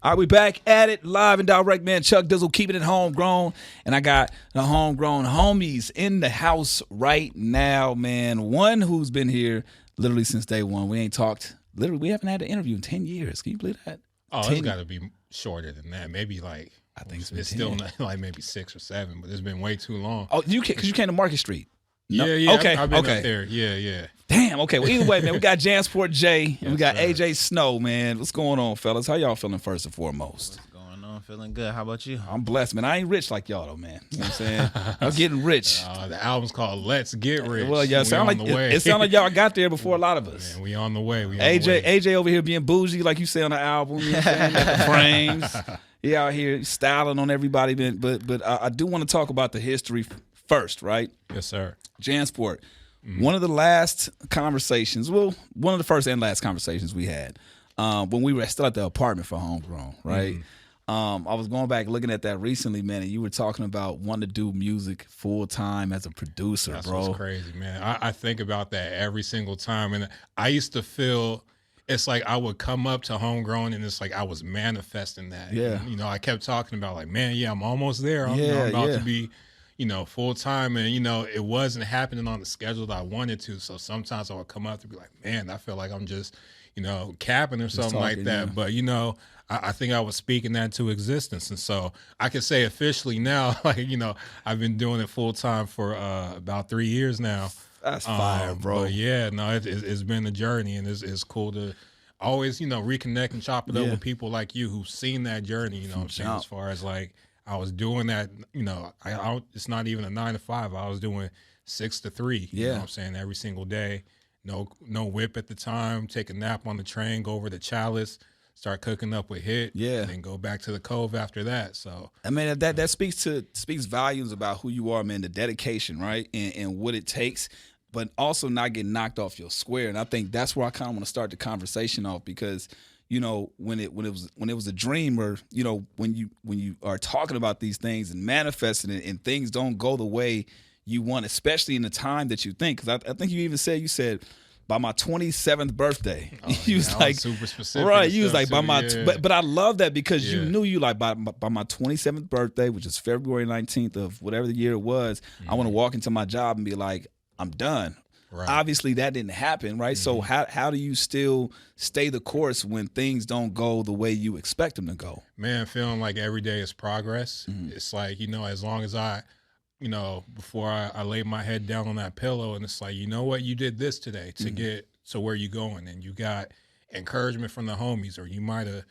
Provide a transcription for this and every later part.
All right, we back at it, live and direct, man. Chuck Dizzle keeping it homegrown, and I got the homegrown homies in the house right now, man. One who's been here literally since day one. We ain't talked. Literally, we haven't had an interview in 10 years. Can you believe that? Oh, it's got to be shorter than that. Maybe like I think it's still not, like maybe 6 or 7, but it's been way too long. Oh, because you came to Market Street. No? Yeah. Okay, I've been okay. up there. Yeah. Damn. Okay. Well, either way, man, we got Jansport J and we got sir. AJ Snow, man. What's going on, fellas? How y'all feeling first and foremost? What's going on? Feeling good. How about you? I'm blessed, man. I ain't rich like y'all though, man. You know what I'm saying? I'm getting rich. The album's called Let's Get Rich. Well, yeah, it sound like y'all got there before a lot of us. Man, we on the way. AJ over here being bougie, like you say on the album. You know what I'm saying? Got the frames. He out here styling on everybody, man. But I do want to talk about the history first, right? Yes, sir. Jansport. One of the last conversations, well, one of the first and last conversations we had when we were still at the apartment for Homegrown, right? I was going back looking at that recently, man, and you were talking about wanting to do music full time as a producer, That's bro. what's crazy, man. I think about that every single time, and I used to feel it's like I would come up to Homegrown, and it's like I was manifesting that. Yeah. And, I kept talking about like, man, I'm almost there. I'm about to be, full time, and it wasn't happening on the schedule that I wanted to. So sometimes I would come up to be like, man, I feel like I'm just, capping or something like that. Yeah. But I think I was speaking that into existence, and so I can say officially now, like I've been doing it full time for about 3 years now. That's fire, bro. But yeah, no, it's been a journey, and it's cool to always reconnect and chop it up with people like you who've seen that journey. You know what I'm saying? As far as like I was doing that, I it's not even a 9 to 5. I was doing 6 to 3. You know what I'm saying? Every single day. No whip at the time. Take a nap on the train. Go over to Chalice. Start cooking up with Hit. Yeah. And then go back to the Cove after that. So I mean that speaks volumes about who you are, man. The dedication, right, and what it takes, but also not getting knocked off your square. And I think that's where I kind of want to start the conversation off because. When it was a dream, or when you are talking about these things and manifesting it, and things don't go the way you want, especially in the time that you think. Because I think you even said by my 27th birthday. You was like super specific, right? You was like by my, yeah. but I love that because you knew you like by my 27th birthday, which is February 19th of whatever the year it was. I want to walk into my job and be like, I'm done. Right. Obviously, that didn't happen, right? So how do you still stay the course when things don't go the way you expect them to go? Man, feeling like every day is progress. It's like, as long as I, before I lay my head down on that pillow, and it's like, you know what, you did this today to get to where you're going, and you got encouragement from the homies, or you might have,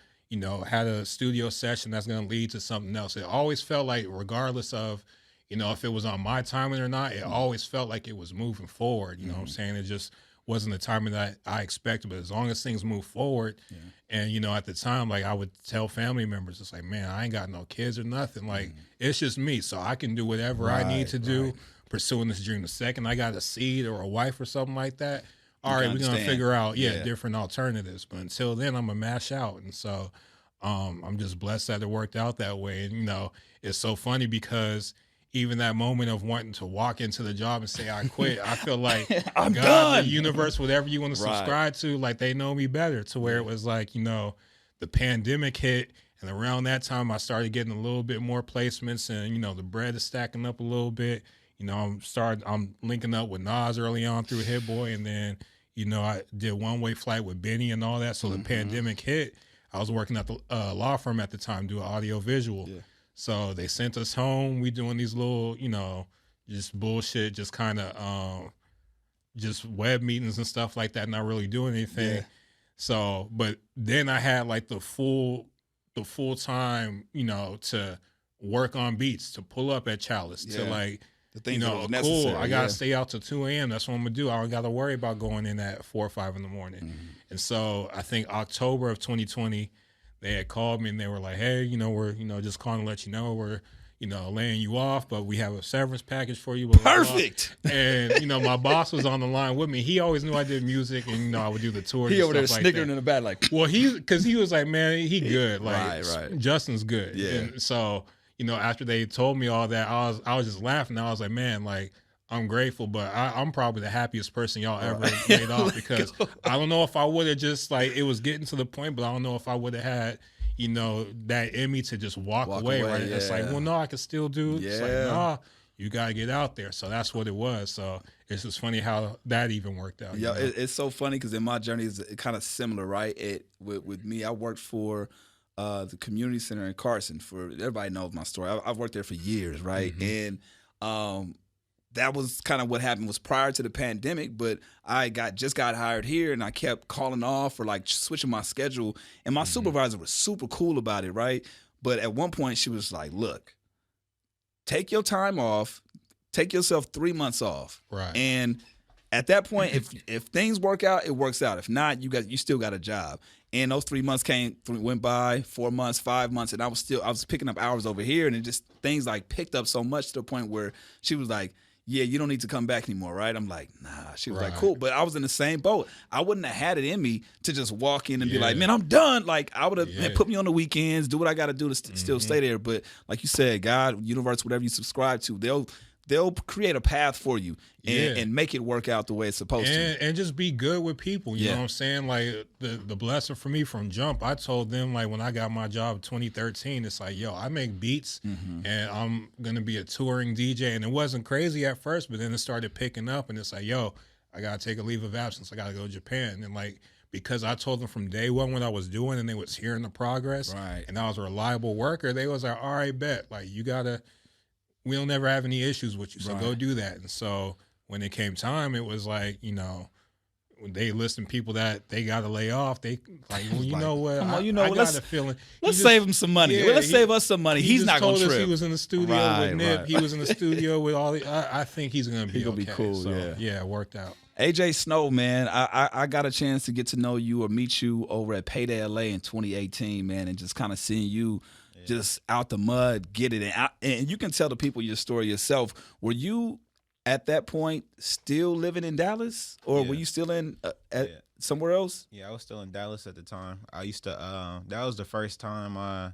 had a studio session that's going to lead to something else. It always felt like, regardless of, if it was on my timing or not, it always felt like it was moving forward. You know what I'm saying? It just wasn't the timing that I expected. But as long as things move forward, and, at the time, like I would tell family members, it's like, man, I ain't got no kids or nothing. Like, it's just me. So I can do whatever I need to do pursuing this dream. The second I got a seed or a wife or something like that, all right, we're going to figure out, different alternatives. But until then, I'm going to mash out. And so I'm just blessed that it worked out that way. And, it's so funny because even that moment of wanting to walk into the job and say I quit, I feel like I'm God, done. the universe, whatever you want to subscribe to, like they know me better, to where it was like, the pandemic hit, and around that time I started getting a little bit more placements, and the bread is stacking up a little bit. I'm linking up with Nas early on through Hit Boy, and then I did One Way Flight with Benny and all that. So the pandemic hit. I was working at the law firm at the time, doing audio visual. Yeah. So they sent us home. We doing these little, just bullshit, just kind of just web meetings and stuff like that, not really doing anything. Yeah. So, but then I had like the full time, to work on beats, to pull up at Chalice, to like, the things cool, I got to stay out till 2 a.m. That's what I'm going to do. I don't got to worry about going in at 4 or 5 in the morning. And so I think October of 2020, they had called me and they were like, hey, we're, just calling to let you know we're, laying you off, but we have a severance package for you. Perfect. And, my boss was on the line with me. He always knew I did music, and, I would do the tours. He and over there stuff snickering like in the back like. Well, because he was like, man, he good. Like, right. Justin's good. Yeah. And so, after they told me all that, I was just laughing. I was like, man, like, I'm grateful, but I'm probably the happiest person y'all ever laid off, because I don't know if I would have just, like, it was getting to the point, but I don't know if I would have had, you know, that in me to just walk away, right? Yeah. It's like, well, no, I can still do it. Yeah. It's like, nah, you got to get out there. So that's what it was. So it's just funny how that even worked out. Yeah, you know? it's so funny because in my journey it's kind of similar, right? With me, I worked for the community center in Carson. For everybody knows my story. I've worked there for years, right? And that was kind of what happened. Was prior to the pandemic, but I just got hired here, and I kept calling off or like switching my schedule. And my supervisor was super cool about it, right? But at one point, she was like, "Look, take your time off. Take yourself 3 months off, Right. And at that point, if things work out, it works out. If not, you still got a job." And those 3 months went by, 4 months, 5 months, and I was picking up hours over here, and it just things like picked up so much to the point where she was like, "Yeah, you don't need to come back anymore, right?" I'm like, "Nah." She was like, "Cool," but I was in the same boat. I wouldn't have had it in me to just walk in and be like, "Man, I'm done." Like I would have put me on the weekends, do what I got to do to still stay there. But like you said, God, universe, whatever you subscribe to, they'll create a path for you and make it work out the way it's supposed to. And just be good with people. You know what I'm saying? Like the blessing for me from jump, I told them like when I got my job in 2013, it's like, yo, I make beats and I'm going to be a touring DJ. And it wasn't crazy at first, but then it started picking up and it's like, yo, I got to take a leave of absence. I got to go to Japan. And like, because I told them from day one what I was doing and they was hearing the progress and I was a reliable worker, they was like, all right, bet. Like we'll never have any issues with you, so go do that. And so when it came time, it was like, you know, when they listen people that they got to lay off, they like, well, you know what? Come on, I got a feeling. Let's save him some money. Let's save us some money. He's not going to trip. He was in the studio with Nip. He was in the studio with all the. I think he's going to be okay. Be cool. So, yeah, it worked out. AJ Snow, man, I got a chance to get to know you or meet you over at Payday LA in 2018, man, and just kind of seeing you just out the mud, get it. And you can tell the people your story yourself. Were you at that point still living in Dallas, or were you still in somewhere else? Yeah, I was still in Dallas at the time. I used to. That was the first time I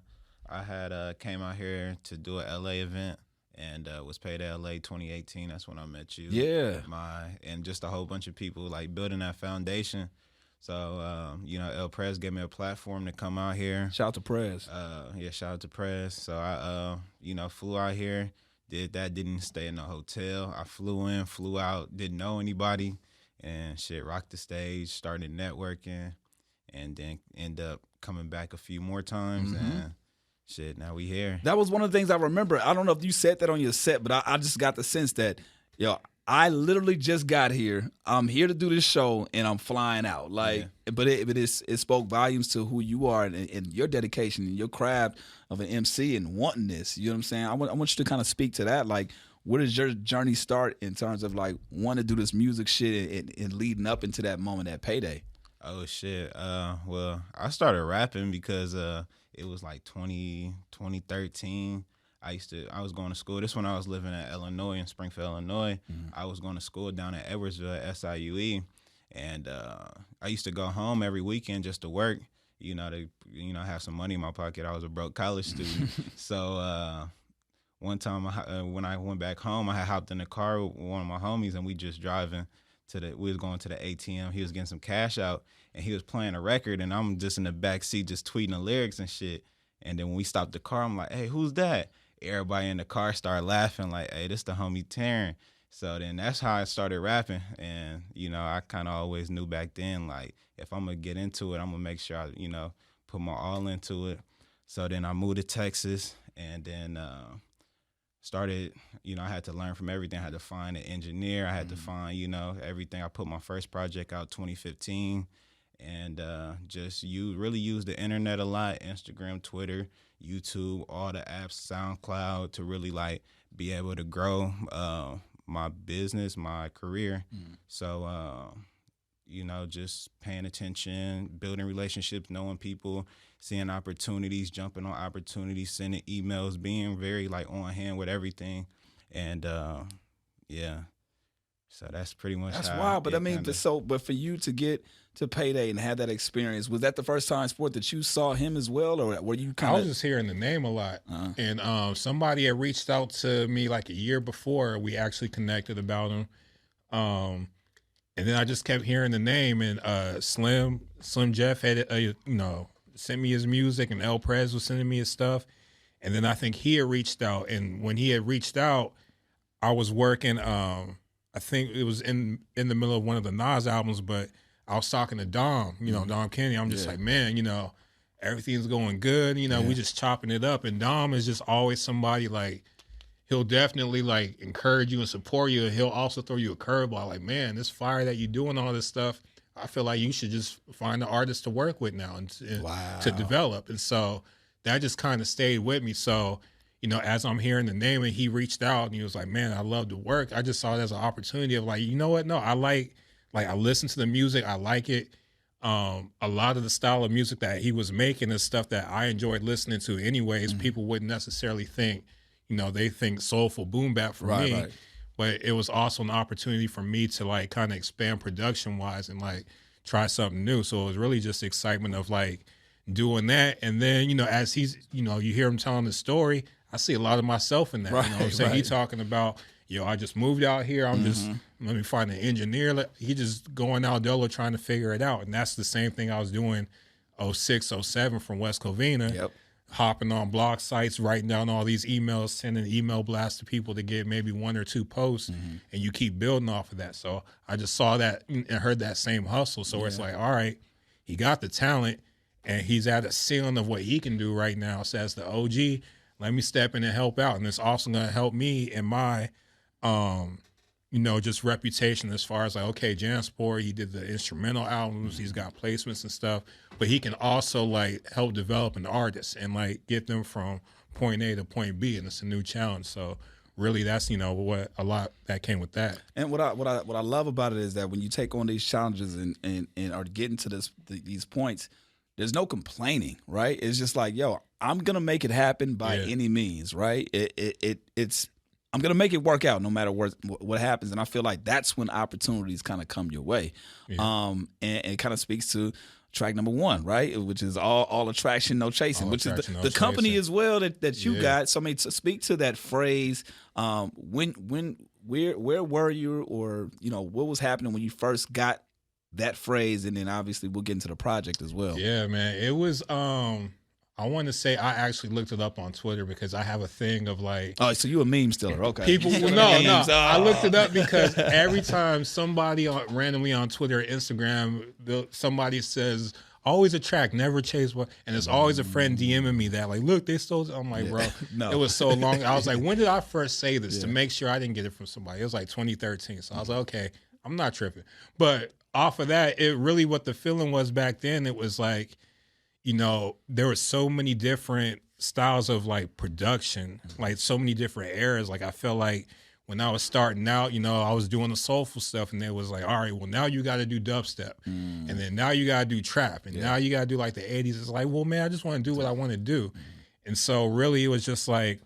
had came out here to do an LA event, and was paid at LA 2018. That's when I met you. Yeah. And just a whole bunch of people like building that foundation. So, you know, El Prez gave me a platform to come out here. Shout out to Prez. Shout out to Prez. So I, you know, flew out here, did that, didn't stay in a hotel. I flew in, flew out, didn't know anybody, and shit, rocked the stage, started networking, and then end up coming back a few more times, and shit, now we here. That was one of the things I remember. I don't know if you said that on your set, but I just got the sense that, yo, I literally just got here. I'm here to do this show, and I'm flying out. But it spoke volumes to who you are and your dedication and your craft of an MC and wanting this. You know what I'm saying? I want you to kind of speak to that. Like, where does your journey start in terms of like wanting to do this music shit and leading up into that moment at Payday? Oh shit. Well, I started rapping because it was like 2013. I was going to school. This when I was living in Illinois, in Springfield, Illinois. I was going to school down at Edwardsville at SIUE, and I used to go home every weekend just to work. You know, to have some money in my pocket. I was a broke college student. So one time when I went back home, I had hopped in the car with one of my homies, and we just driving we was going to the ATM. He was getting some cash out, and he was playing a record, and I'm just in the back seat just tweeting the lyrics and shit. And then when we stopped the car, I'm like, "Hey, who's that?" Everybody in the car started laughing like, "Hey, this the homie Taryn." So then that's how I started rapping. And, you know, I kind of always knew back then, like, if I'm going to get into it, I'm going to make sure I, you know, put my all into it. So then I moved to Texas and then started, you know, I had to learn from everything. I had to find an engineer. I had to find, you know, everything. I put my first project out 2015 and really use the internet a lot, Instagram, Twitter, YouTube, all the apps, SoundCloud, to really like be able to grow my business, my career. So, you know, just paying attention, building relationships, knowing people, seeing opportunities, jumping on opportunities, sending emails, being very like on hand with everything. And yeah. So that's pretty much wild. But I mean, but for you to get to Payday and have that experience, was that the first time sport that you saw him as well, or were you kind of? I was just hearing the name a lot, and somebody had reached out to me like a year before we actually connected about him, and then I just kept hearing the name, and Slim Jeff had sent me his music, and El Prez was sending me his stuff. And then I think he had reached out, and when he had reached out, I was working. I think it was in the middle of one of the Nas albums, but I was talking to Dom, Dom Kennedy. I'm just like, man, everything's going good. We just chopping it up. And Dom is just always somebody like, he'll definitely like encourage you and support you. And he'll also throw you a curveball. Like, man, this fire that you're doing all this stuff, I feel like you should just find an artist to work with now and to develop. And so that just kind of stayed with me. So, as I'm hearing the name and he reached out and he was like, man, I love the work. I just saw it as an opportunity of like, you know what? No, I I listen to the music. I like it. A lot of the style of music that he was making is stuff that I enjoyed listening to anyways. People wouldn't necessarily think, they think soulful boom bap for me. Right. But it was also an opportunity for me to like kind of expand production wise and like try something new. So it was really just excitement of like doing that. And then, as he's, you hear him telling the story, I see a lot of myself in that. He talking about, I just moved out here. I'm just, let me find an engineer. He just going out dolo trying to figure it out. And that's the same thing I was doing 06, 07 from West Covina. Hopping on blog sites, writing down all these emails, sending email blasts to people to get maybe 1 or 2 posts, and you keep building off of that. So I just saw that and heard that same hustle. So it's like, all right, he got the talent, and he's at a ceiling of what he can do right now. So as the OG, let me step in and help out. And it's also going to help me in my, just reputation as far as like, okay, Jansport, he did the instrumental albums, he's got placements and stuff, but he can also like help develop an artist and like get them from point A to point B, and it's a new challenge. So really that's, what a lot that came with that. And what I love about it is that when you take on these challenges and are getting to these points, there's no complaining, right? It's just like, yo, I'm gonna make it happen by any means, right? It's I'm gonna make it work out no matter what happens, and I feel like that's when opportunities kind of come your way. And it kind of speaks to track number 1, right? Which is all attraction, no chasing, which is the company as well that you got. So I mean, to speak to that phrase, where were you, or what was happening when you first got that phrase, and then obviously we'll get into the project as well. Yeah, man, it was. I want to say I actually looked it up on Twitter because I have a thing of like. Oh, so you a meme stiller? Okay. People, no. I looked it up because every time somebody randomly on Twitter or Instagram, somebody says, always attract, never chase what, and there's always a friend DMing me that like, look, they stole. I'm like, bro, it was so long. I was like, when did I first say this to make sure I didn't get it from somebody? It was like 2013. So I was like, okay, I'm not tripping. But off of that, it really what the feeling was back then. It was like, there were so many different styles of like production, like so many different eras. Like I felt like when I was starting out, I was doing the soulful stuff, and they was like, all right, well now you got to do dubstep, and then now you got to do trap, and now you got to do like the 80s. It's like, well, man, I just want to do what I want to do. And so really it was just like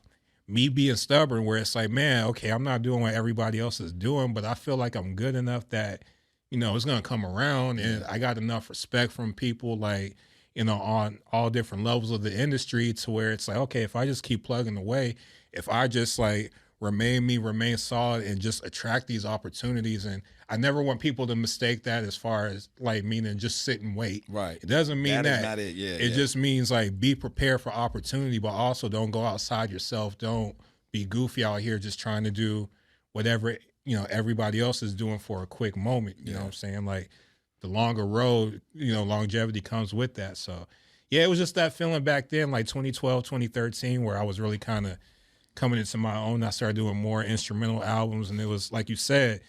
me being stubborn, where it's like, man, okay, I'm not doing what everybody else is doing, but I feel like I'm good enough that, it's going to come around, and I got enough respect from people like, on all different levels of the industry, to where it's like, okay, if I just keep plugging away, if I just like remain solid and just attract these opportunities. And I never want people to mistake that as far as like meaning just sit and wait. Right. It doesn't mean that. Is not it. Yeah. It just means like be prepared for opportunity, but also don't go outside yourself. Don't be goofy out here just trying to do whatever, everybody else is doing for a quick moment. You know what I'm saying? Like, the longer road, longevity comes with that. So, yeah, it was just that feeling back then, like 2012, 2013, where I was really kind of coming into my own. I started doing more instrumental albums, and it was, like you said,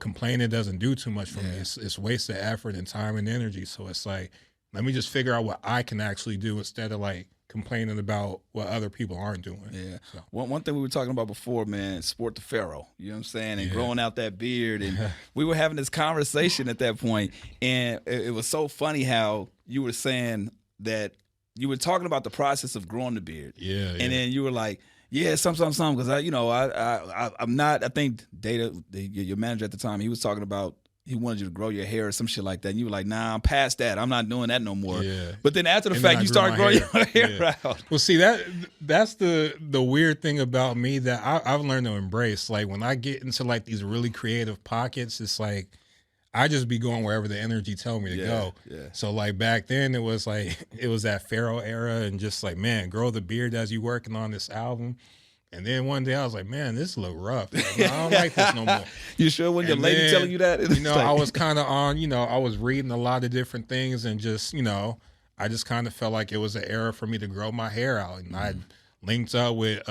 complaining doesn't do too much for me. It's wasted effort and time and energy. So it's like, let me just figure out what I can actually do instead of like complaining about what other people aren't doing. Yeah. So. One thing we were talking about before, man, sport the Pharaoh. You know what I'm saying? And growing out that beard. And we were having this conversation at that point, and it was so funny how you were saying that you were talking about the process of growing the beard. Yeah. And then you were like, some, because I'm not. I think your manager at the time, he was talking about he wanted you to grow your hair or some shit like that. And you were like, nah, I'm past that. I'm not doing that no more. Yeah. But then after the fact, you start growing your hair out. Well, see, that's the weird thing about me that I've learned to embrace. Like when I get into like these really creative pockets, it's like I just be going wherever the energy tell me to go. Yeah. So like back then it was like it was that Pharaoh era and just like, man, grow the beard as you working on this album. And then one day I was like, man, this look rough. Like, no, I don't like this no more. You sure when your And lady then, telling you that? You know, I was kind of on, you know, I was reading a lot of different things and just, you know, I just kind of felt like it was an era for me to grow my hair out. And I linked up with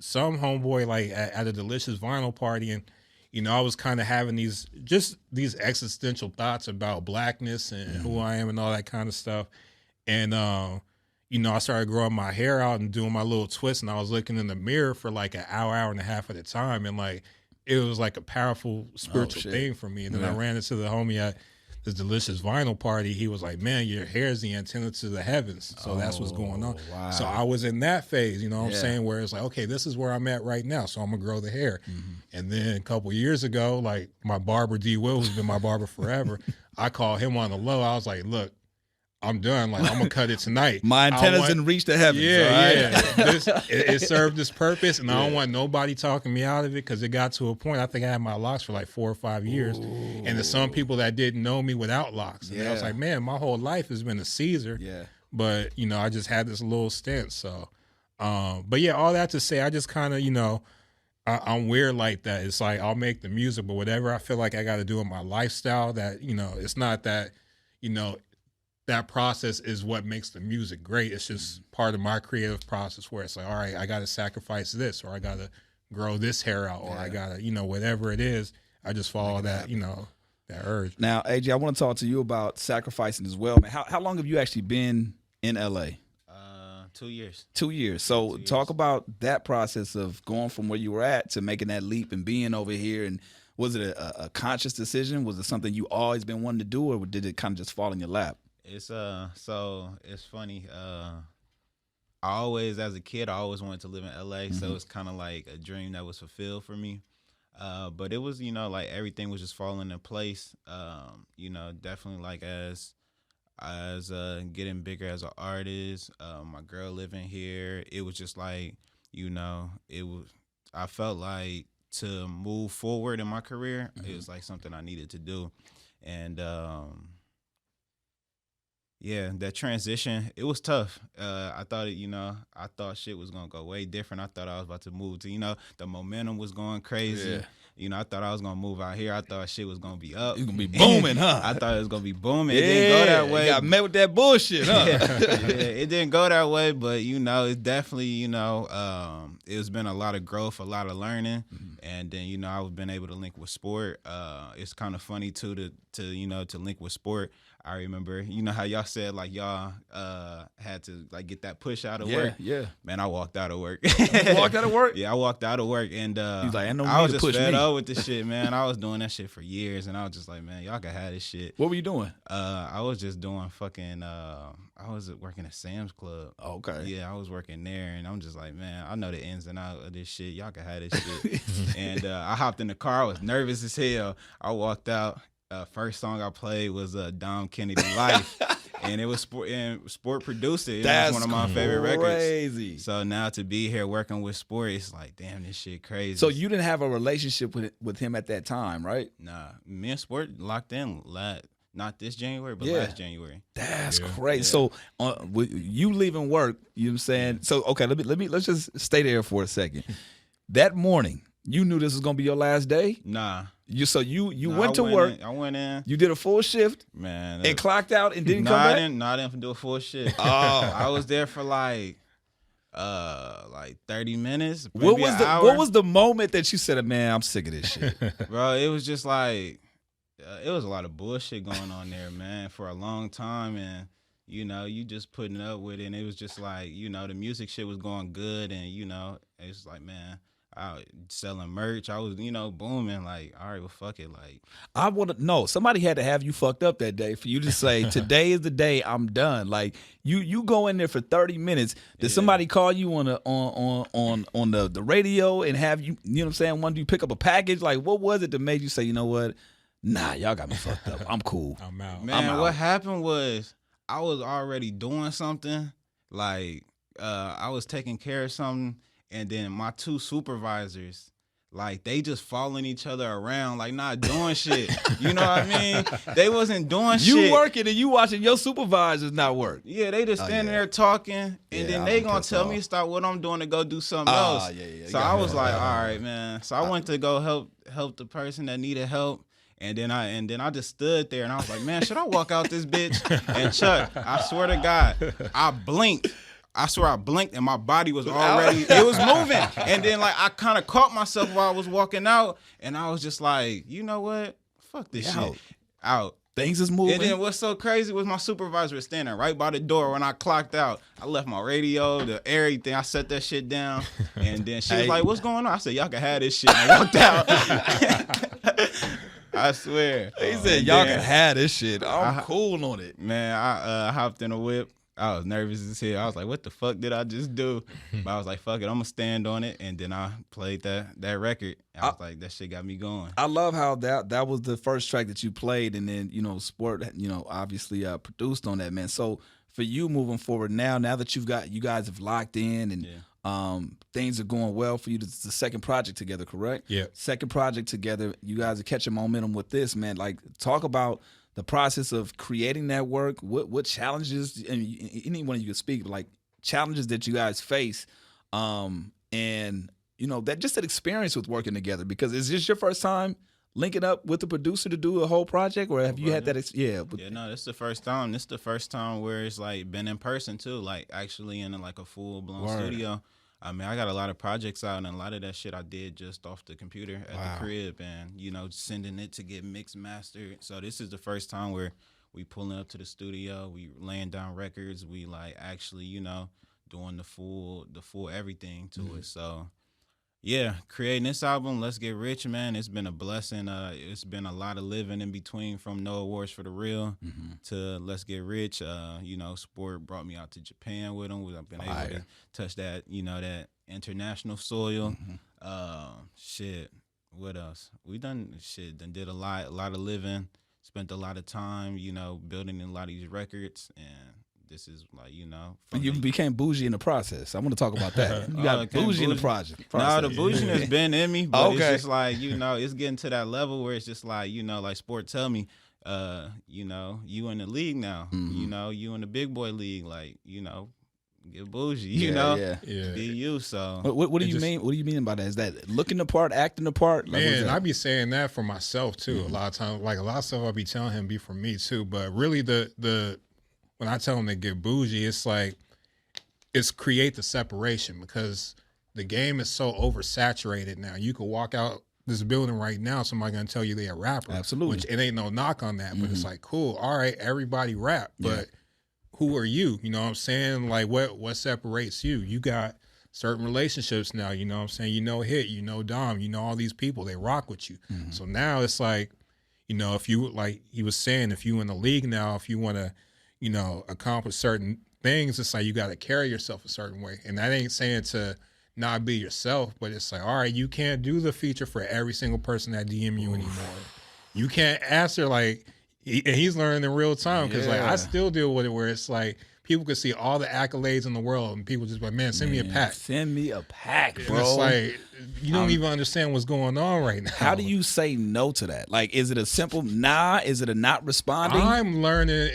some homeboy like at a Delicious Vinyl party. And, you know, I was kind of having these existential thoughts about blackness and who I am and all that kind of stuff. And, you know, I started growing my hair out and doing my little twists, and I was looking in the mirror for like an hour and a half at a time, and like it was like a powerful spiritual thing for me. And then I ran into the homie at this Delicious Vinyl party. He was like, man, your hair is the antenna to the heavens. So that's what's going on. Wow. So I was in that phase, you know what I'm saying, where it's like, okay, this is where I'm at right now, so I'm gonna grow the hair. And then a couple years ago, like my barber D Will, who's been my barber forever, I called him on the low. I was like, look, I'm done. Like, I'm gonna cut it tonight. My antennas didn't reach the heavens. Yeah. It served its purpose, and I don't want nobody talking me out of it because it got to a point. I think I had my locks for like 4 or 5 years, and there's some people that didn't know me without locks. And I was like, man, my whole life has been a Caesar. Yeah. But you know, I just had this little stint. So, but yeah, all that to say, I just kind of, you know, I'm weird like that. It's like I'll make the music, but whatever I feel like I got to do in my lifestyle, that, you know, it's not that, you know, that process is what makes the music great. It's just part of my creative process where it's like, all right, I got to sacrifice this, or I got to grow this hair out, or I got to, you know, whatever it is, I just follow that, you know, that urge. Now, AJ, I want to talk to you about sacrificing as well, man. How long have you actually been in LA? 2 years. 2 years. So talk about that process of going from where you were at to making that leap and being over here. And was it a conscious decision? Was it something you always been wanting to do, or did it kind of just fall in your lap? It's so it's funny. I always, as a kid, I always wanted to live in LA, so it's kind of like a dream that was fulfilled for me. But it was, you know, like everything was just falling in place. You know, definitely like as getting bigger as an artist, my girl living here, it was just like, you know, I felt like to move forward in my career, it was like something I needed to do. And yeah, that transition, it was tough. I thought shit was gonna go way different. I thought I was about to move to, you know, the momentum was going crazy. Yeah. You know, I thought I was gonna move out here. I thought shit was gonna be up. It's gonna be booming, huh? I thought it was gonna be booming. It didn't go that way. You got met with that bullshit, huh? It didn't go that way, but you know, it's definitely, you know, it's been a lot of growth, a lot of learning, and then, you know, I've been able to link with sport. It's kind of funny too to you know, to link with sport. I remember, you know how y'all said like y'all had to like get that push out of work. Yeah. Man, I walked out of work. You walked out of work? Yeah, I walked out of work, and He's like, I was just fed up with this shit, man. I was doing that shit for years, and I was just like, man, y'all can have this shit. What were you doing? I was just doing fucking. I was working at Sam's Club. Oh, okay. Yeah, I was working there, and I'm just like, man, I know the ins and outs of this shit. Y'all can have this shit. And I hopped in the car. I was nervous as hell. I walked out. First song I played was Dom Kennedy Life, and it was Sport produced it. It was one of my favorite records. Crazy. So now to be here working with Sport, it's like, damn, this shit crazy. So you didn't have a relationship with him at that time, right? Nah, me and Sport locked in not this January, but last January. That's crazy. So with you leaving work, you know what I'm saying? So okay, let's just stay there for a second. That morning, you knew this was gonna be your last day? Nah. You went to work. I went in. You did a full shift, man, and clocked out and didn't come back. I didn't do a full shift. Oh, I was there for like 30 minutes. What was the moment that you said, "Man, I'm sick of this shit"? Bro, it was just like it was a lot of bullshit going on there, man, for a long time, and you know, you just putting up with it. And it was just like, you know, the music shit was going good, and you know, it's like, man, I was selling merch. I was, you know, booming. Like, all right, well, fuck it. Like, I want to know. Somebody had to have you fucked up that day for you to say, "Today is the day I'm done." Like, you go in there for 30 minutes. Did somebody call you on the radio and have you? You know what I'm saying? Wanted you pick up a package? Like, what was it that made you say, "You know what? Nah, y'all got me fucked up. I'm cool. I'm out." Man, what happened was I was already doing something. Like, I was taking care of something. And then my two supervisors, like they just following each other around, like not doing shit. You know what I mean? They wasn't doing shit. You working and you watching your supervisors not work. Yeah, they just standing there talking, and then they gonna tell me to stop what I'm doing to go do something else. So I was like, all right, man. So I went to go help the person that needed help. And then I just stood there and I was like, man, should I walk out this bitch? And Chuck, I swear to God, I blinked. I swear I blinked and my body was already, it was moving. And then like I kind of caught myself while I was walking out and I was just like, you know what? Fuck this shit. Out. Things is moving. And then what's so crazy was my supervisor was standing right by the door when I clocked out. I left my radio, everything. I set that shit down. And then she was like, what's going on? I said, y'all can have this shit. And I walked out. I swear. He said, y'all can have this shit. I'm cool on it. Man, I hopped in a whip. I was nervous as hell. I was like, what the fuck did I just do? But I was like, fuck it, I'm going to stand on it. And then I played that record. I was like, that shit got me going. I love how that was the first track that you played. And then, Sport, obviously produced on that, man. So for you moving forward now that you guys have locked in and things are going well for you, it's the second project together, correct? Yeah. Second project together. You guys are catching momentum with this, man. Like, talk about the process of creating that work. What challenges, and anyone you can speak, like challenges that you guys face, and that experience with working together. Because is this your first time linking up with the producer to do a whole project, or have you had that? No, this is the first time. This is the first time where it's like been in person too, like actually in like a full blown studio. I mean, I got a lot of projects out, and a lot of that shit I did just off the computer at the crib, and sending it to get mixed, mastered. So this is the first time where we pulling up to the studio, we laying down records, we like actually, doing the full everything to it. So yeah, creating this album, Let's Get Rich, man, it's been a blessing. It's been a lot of living in between, from No Awards for the Real to Let's Get Rich. Sport brought me out to Japan with him. I've been able to touch that, that international soil. Shit, what else? We done did a lot of living, spent a lot of time, building a lot of these records, and this is like, you became bougie in the process. I want to talk about that. You got bougie in the project. No, the bougie has been in me, but it's just like, it's getting to that level where it's just like, like Sport tell me, you in the league now, you in the big boy league, like, get bougie, be you. So what do you mean? What do you mean by that? Is that looking the part, acting the part? Like, man, I be saying that for myself too. A lot of times, like a lot of stuff I be telling him be for me too. But really, when I tell him to get bougie, it's like it's create the separation, because the game is so oversaturated now. You could walk out this building right now, somebody gonna tell you they a rapper. Absolutely. Which it ain't no knock on that, but it's like, cool, all right, everybody rap, but who are you? You know what I'm saying? Like what separates you? You got certain relationships now, you know what I'm saying? Hit, Dom, all these people, they rock with you. So now it's like, if you, like he was saying, if you in the league now, if you wanna, accomplish certain things, it's like you got to carry yourself a certain way. And that ain't saying to not be yourself, but it's like, all right, you can't do the feature for every single person that DM you anymore. You can't answer like, and he's learning in real time, because like I still deal with it where it's like people can see all the accolades in the world and people just like, man, send me a pack. Send me a pack, bro. It's like, you don't even understand what's going on right now. How do you say no to that? Like, is it a simple nah? Is it a not responding? I'm learning.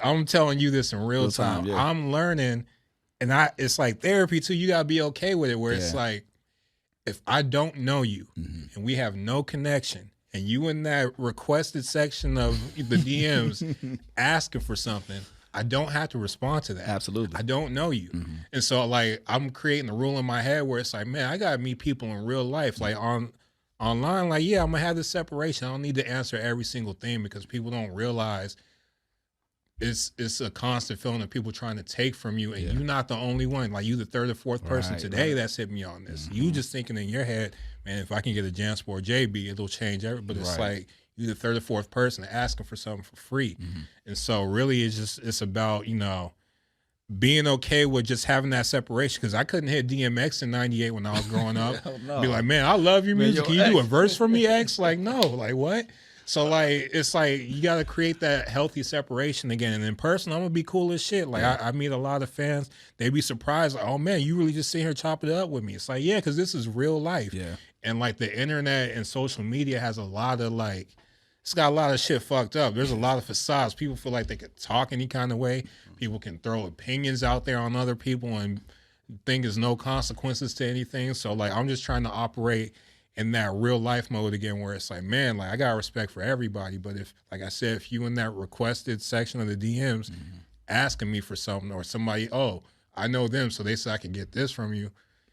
I'm telling you this in real time. I'm learning, and it's like therapy too. You gotta be okay with it. Where it's like, if I don't know you and we have no connection, and you in that requested section of the DMs asking for something, I don't have to respond to that. Absolutely. I don't know you. And so like I'm creating a rule in my head where it's like, man, I gotta meet people in real life. Like online, like, I'm gonna have this separation. I don't need to answer every single thing, because people don't realize it's a constant feeling of people trying to take from you, and you're not the only one. Like, you the third or fourth person today that's hit me on this. You just thinking in your head, man, if I can get a Jansport JB, it'll change everything. But it's like you're the third or fourth person asking for something for free. And so really it's about, being okay with just having that separation, because I couldn't hit DMX in 98 when I was growing up. Be like, man, I love your music. Can you do a verse for me, X? Like, no, like what? So like it's like you got to create that healthy separation again. And in person, I'm gonna be cool as shit. Like I meet a lot of fans, they be surprised. Like, oh man, you really just sitting here chopping it up with me. It's like yeah, because this is real life. Yeah. And like the internet and social media has a lot of like, it's got a lot of shit fucked up. There's a lot of facades. People feel like they could talk any kind of way. People can throw opinions out there on other people and think there's no consequences to anything. So like I'm just trying to operate in that real life mode again, where it's like, man, like I got respect for everybody. But if, like I said, if you in that requested section of the DMs asking me for something, or somebody, oh, I know them, so they said I can get this from you.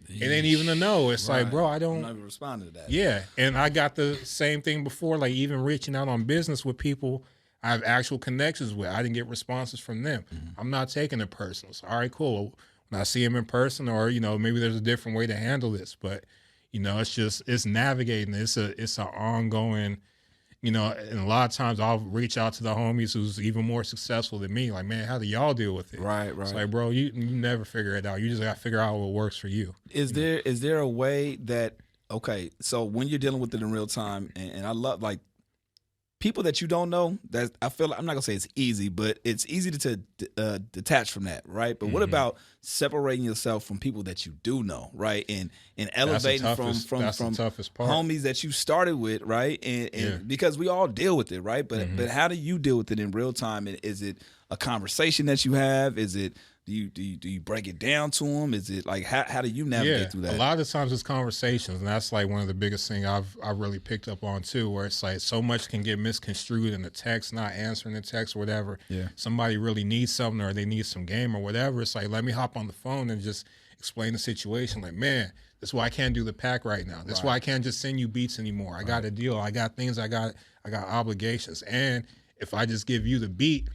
It ain't even a no. It's like, bro, I'm not even responding to that. Yeah, and I got the same thing before, like even reaching out on business with people I have actual connections with. I didn't get responses from them. I'm not taking it personal. So, all right, cool. When I see them in person, or, you know, maybe there's a different way to handle this. But, you know, it's navigating. It's an ongoing, you know, and a lot of times I'll reach out to the homies who's even more successful than me. Like, man, how do y'all deal with it? Right. It's like, bro, you never figure it out. You just got to figure out what works for you. Is there a way that, okay, so when you're dealing with it in real time, and I love, like, people that you don't know, that I feel like, I'm not gonna say it's easy, but it's easy to detach from that, right? But what about separating yourself from people that you do know, right? And elevating from the toughest part. Homies that you started with, right? And because we all deal with it, right? But how do you deal with it in real time? And is it a conversation that you have? Is it do you break it down to them? Is it like how do you navigate through that? A lot of times it's conversations, and that's like one of the biggest things I've really picked up on too, where it's like so much can get misconstrued in the text, not answering the text or whatever. Yeah. Somebody really needs something, or they need some game or whatever. It's like, let me hop on the phone and just explain the situation. Like, man, that's why I can't do the pack right now. That's why I can't just send you beats anymore. I got a deal. I got things. I got obligations. And if I just give you the beat,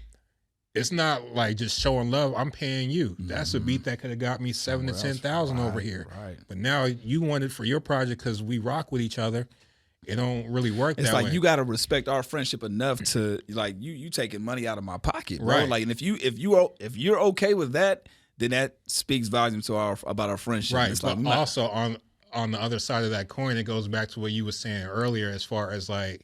it's not like just showing love. I'm paying you. That's a beat that could have got me 7,000 to 10,000 over here. Right. But now you want it for your project because we rock with each other. It don't really work it's that like way. you got to respect our friendship enough to, like, you taking money out of my pocket, bro. Right. Like, and if you're okay with that, then that speaks volumes to about our friendship. Right. It's But like, also on the other side of that coin, it goes back to what you were saying earlier, as far as like,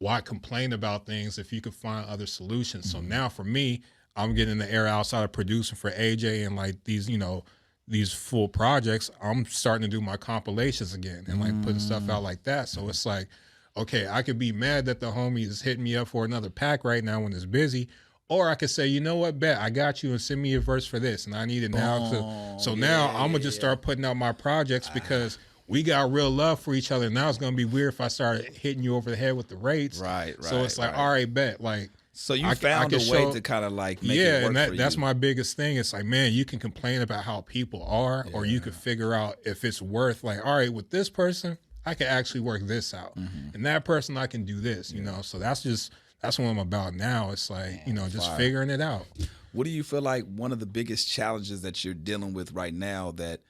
why complain about things if you could find other solutions? So now for me, I'm getting the air outside of producing for AJ and like these, you know, these full projects. I'm starting to do my compilations again and like putting stuff out like that. So it's like, okay, I could be mad that the homie is hitting me up for another pack right now when it's busy, or I could say, you know what, bet I got you and send me a verse for this, and I need it now. So now I'm gonna just start putting out my projects because we got real love for each other. Now it's gonna be weird if I start hitting you over the head with the rates. Right. So it's like, all right, bet, like. So you found a way to kind of like make it work and for that's you. my biggest thing. It's like, man, you can complain about how people are, or you can figure out if it's worth, like, all right, with this person, I can actually work this out, and that person, I can do this, you know. So that's what I'm about now. It's like, you know, just figuring it out. What do you feel like one of the biggest challenges that you're dealing with right now that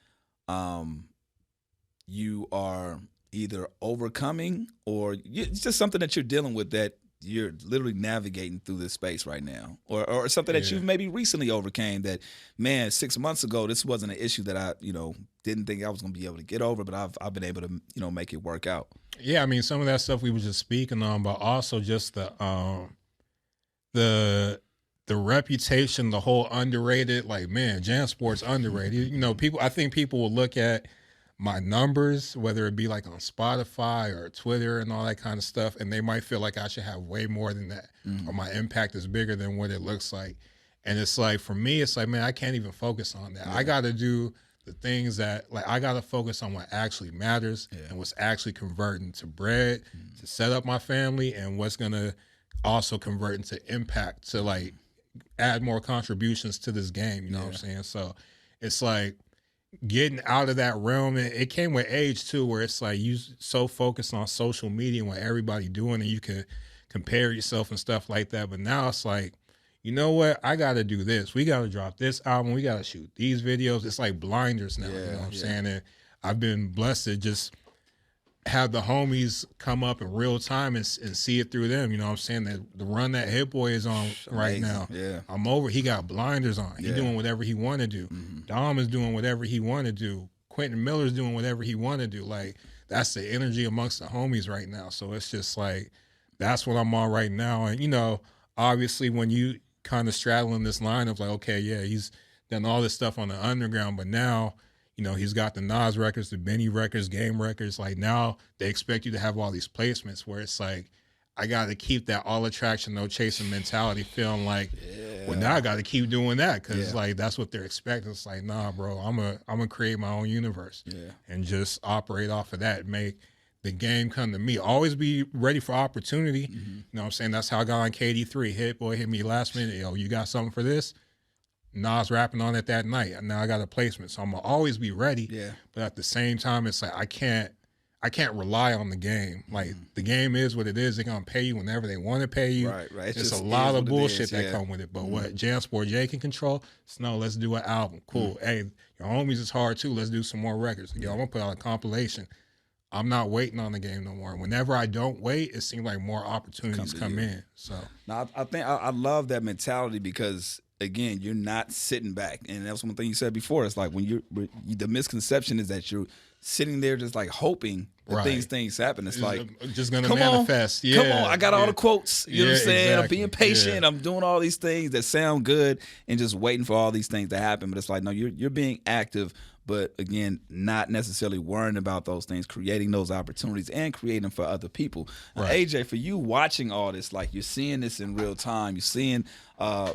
you are either overcoming, or it's just something that you're dealing with that you're literally navigating through this space right now, or something that you've maybe recently overcame that, man, 6 months ago, this wasn't an issue that I, you know, didn't think I was going to be able to get over, but I've been able to, you know, make it work out. Yeah, I mean, some of that stuff we were just speaking on, but also just the reputation, the whole underrated, like, man, Jansport's underrated. You know, I think people will look at my numbers, whether it be like on Spotify or Twitter and all that kind of stuff, and they might feel like I should have way more than that, or my impact is bigger than what it looks like. And it's like, for me, it's like, man, I can't even focus on that. I got to do the things that, like, I got to focus on what actually matters and what's actually converting to bread, to set up my family, and what's going to also convert into impact, to like add more contributions to this game. You know what I'm saying? So it's like, getting out of that realm, it came with age too, where it's like you so focused on social media and what everybody doing, and you can compare yourself and stuff like that. But now it's like, you know what? I got to do this. We got to drop this album. We got to shoot these videos. It's like blinders now. You know what I'm saying? And I've been blessed to just have the homies come up in real time and see it through them. You know what I'm saying? The run that Hit Boy is on right now. Yeah. I'm over. He got blinders on. He doing whatever he want to do. Dom is doing whatever he want to do. Quentin Miller's doing whatever he want to do. Like, that's the energy amongst the homies right now. So it's just like, that's what I'm on right now. And, you know, obviously when you kind of straddling this line of like, okay, yeah, he's done all this stuff on the underground, but now, you know, he's got the Nas records, the Benny records, Game records. Like now they expect you to have all these placements where it's like, I got to keep that all attraction, no chasing mentality, feeling like, well, now I got to keep doing that because like that's what they're expecting. It's like, nah, bro, I'm gonna create my own universe and just operate off of that. Make the game come to me. Always be ready for opportunity. You know what I'm saying? That's how I got on KD3. Hit boy, hit me last minute. Yo, you got something for this? Nas rapping on it that night. And now I got a placement, so I'm gonna always be ready. Yeah. But at the same time, it's like I can't rely on the game. Like the game is what it is. They're gonna pay you whenever they want to pay you. Right. It's a lot of bullshit that come with it. But what Jansport J can control, no, let's do an album. Cool. Hey, your homies is hard too. Let's do some more records. Yo, I'm gonna put out a compilation. I'm not waiting on the game no more. Whenever I don't wait, it seems like more opportunities come in. So now I think I love that mentality because again, you're not sitting back, and that's one thing you said before. It's like when the misconception is that you're sitting there just like hoping that things happen. It's like just gonna manifest. Come on, I got all the quotes. You know what I'm saying? Exactly. I'm being patient. I'm doing all these things that sound good, and just waiting for all these things to happen. But it's like no, you're being active. But again, not necessarily worrying about those things, creating those opportunities and creating them for other people. AJ, for you watching all this, like you're seeing this in real time, you're seeing, the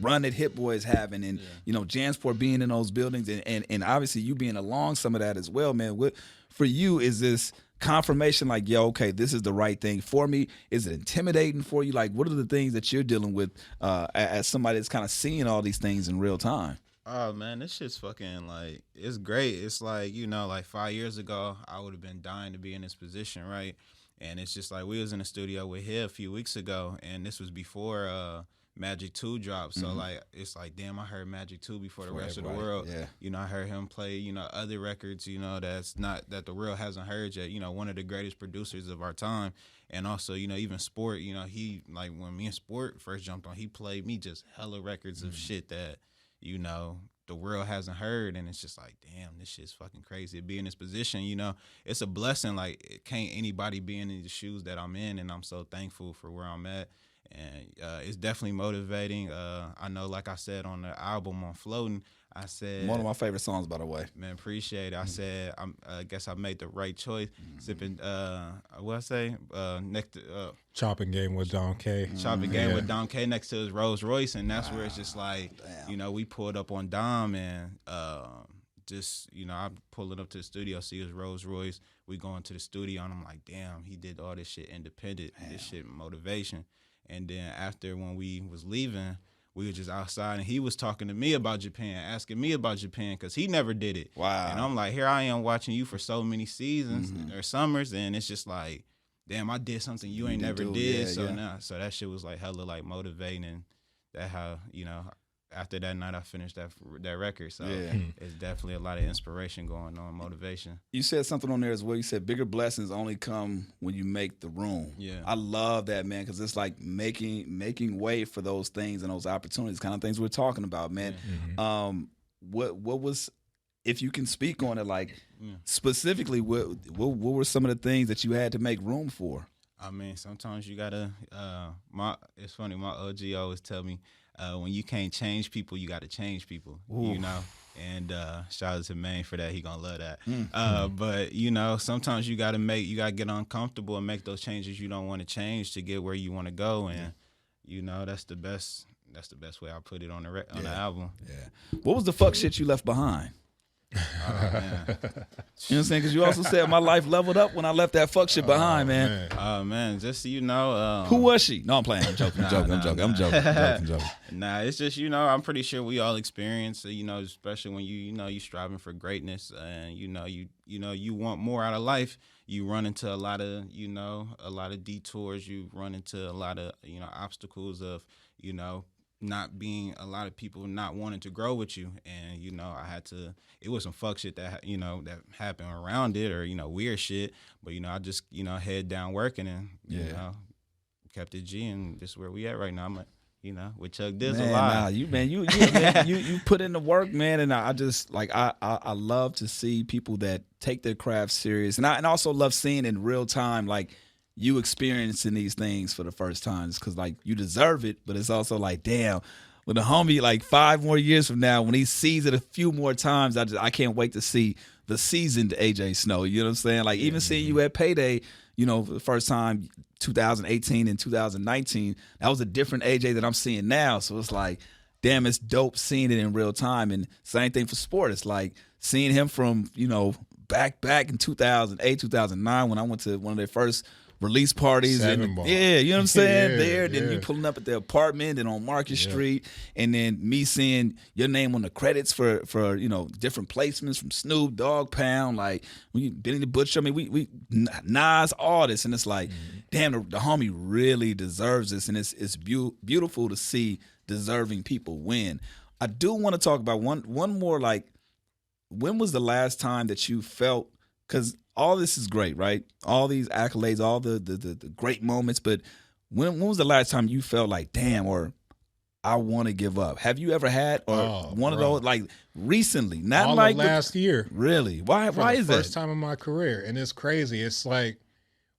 run that Hit Boy is having, and you know Jansport being in those buildings, and obviously you being along some of that as well, man. What for you is this confirmation? Like, yo, okay, this is the right thing for me. Is it intimidating for you? Like, what are the things that you're dealing with as somebody that's kind of seeing all these things in real time? Oh man, this shit's fucking like, it's great. It's like, you know, like 5 years ago, I would have been dying to be in this position, right? And it's just like we was in the studio with him a few weeks ago, and this was before Magic 2 dropped. So like, it's like, damn, I heard Magic 2 before the rest of the world. Yeah. You know, I heard him play, you know, other records, you know, that the world hasn't heard yet. You know, one of the greatest producers of our time. And also, you know, even Sport, you know, he, like when me and Sport first jumped on, he played me just hella records of shit that, you know, the world hasn't heard, and it's just like, damn, this shit's fucking crazy to be in this position. You know, it's a blessing. Like, can't anybody be in the shoes that I'm in, and I'm so thankful for where I'm at. And it's definitely motivating. I know, like I said on the album on Floating, I said one of my favorite songs, by the way. Man, appreciate it. I said I guess I made the right choice. Sipping what I say? Next to chopping game with Don K. Chopping game with Don K next to his Rolls Royce, and that's where it's just like, you know, we pulled up on Dom, and just, you know, I'm pulling up to the studio, see his Rolls Royce. We going to the studio, and I'm like, damn, he did all this shit independent. This shit motivation. And then after, when we was leaving, we were just outside, and he was talking to me about Japan, asking me about Japan, because he never did it. Wow. And I'm like, here I am watching you for so many seasons or summers, and it's just like, damn, I did something you ain't never did. So that shit was like hella like motivating, and that how, you know, after that night I finished that record. So it's definitely a lot of inspiration going on, motivation. You said something on there as well. You said bigger blessings only come when you make the room. Yeah, I love that, man, because it's like making way for those things and those opportunities, kind of things we're talking about, man. What was, if you can speak on it, like specifically, what were some of the things that you had to make room for? I mean, sometimes you gotta. It's funny. My OG always tell me, when you can't change people, you got to change people. Ooh. You know, and shout out to Maine for that. He gonna love that. But you know, sometimes you gotta get uncomfortable and make those changes you don't want to change to get where you want to go. And you know, that's the best way I put it on the album. Yeah. What was the fuck shit you left behind? Oh, man. You know what I'm saying? Because you also said my life leveled up when I left that fuck shit behind, man. Oh man, just so you know, who was she? No, I'm playing. I'm joking. I'm joking. Nah, it's just, you know, I'm pretty sure we all experience, you know, especially when you striving for greatness, and you want more out of life. You run into a lot of detours. You run into a lot of, you know, obstacles of, you know, not being, a lot of people not wanting to grow with you. And, you know, it was some fuck shit that, you know, that happened around it, or, you know, weird shit. But, you know, I just, you know, head down working, and, you know, kept it G, and this is where we at right now. I'm like, you know, with Chuck Dizzle live. You put in the work, man. And I just, like, I love to see people that take their craft serious. And I also love seeing in real time, like, you experiencing these things for the first time. It's because like you deserve it, but it's also like, damn, with the homie, like 5 more years from now, when he sees it a few more times, I can't wait to see the seasoned AJ Snow. You know what I'm saying? Like even seeing you at Payday, you know, for the first time, 2018 and 2019, that was a different AJ that I'm seeing now. So it's like, damn, it's dope seeing it in real time. And same thing for sport. It's like seeing him from, you know, back in 2008, 2009 when I went to one of their first release parties. And, yeah, you know what I'm saying? Then you pulling up at the apartment and on Market Street, and then me seeing your name on the credits for you know, different placements from Snoop, Dogg Pound, like Benny the Butcher. I mean, we Nas, all this, and it's like, damn, the homie really deserves this, and it's beautiful to see deserving people win. I do want to talk about one more, like, when was the last time that you felt, because all this is great, right? All these accolades, all the great moments, but when was the last time you felt like, damn, or I want to give up? Have you ever had of those, like, recently? Not all like last year. Really? Why is that? First time in my career, and it's crazy. It's like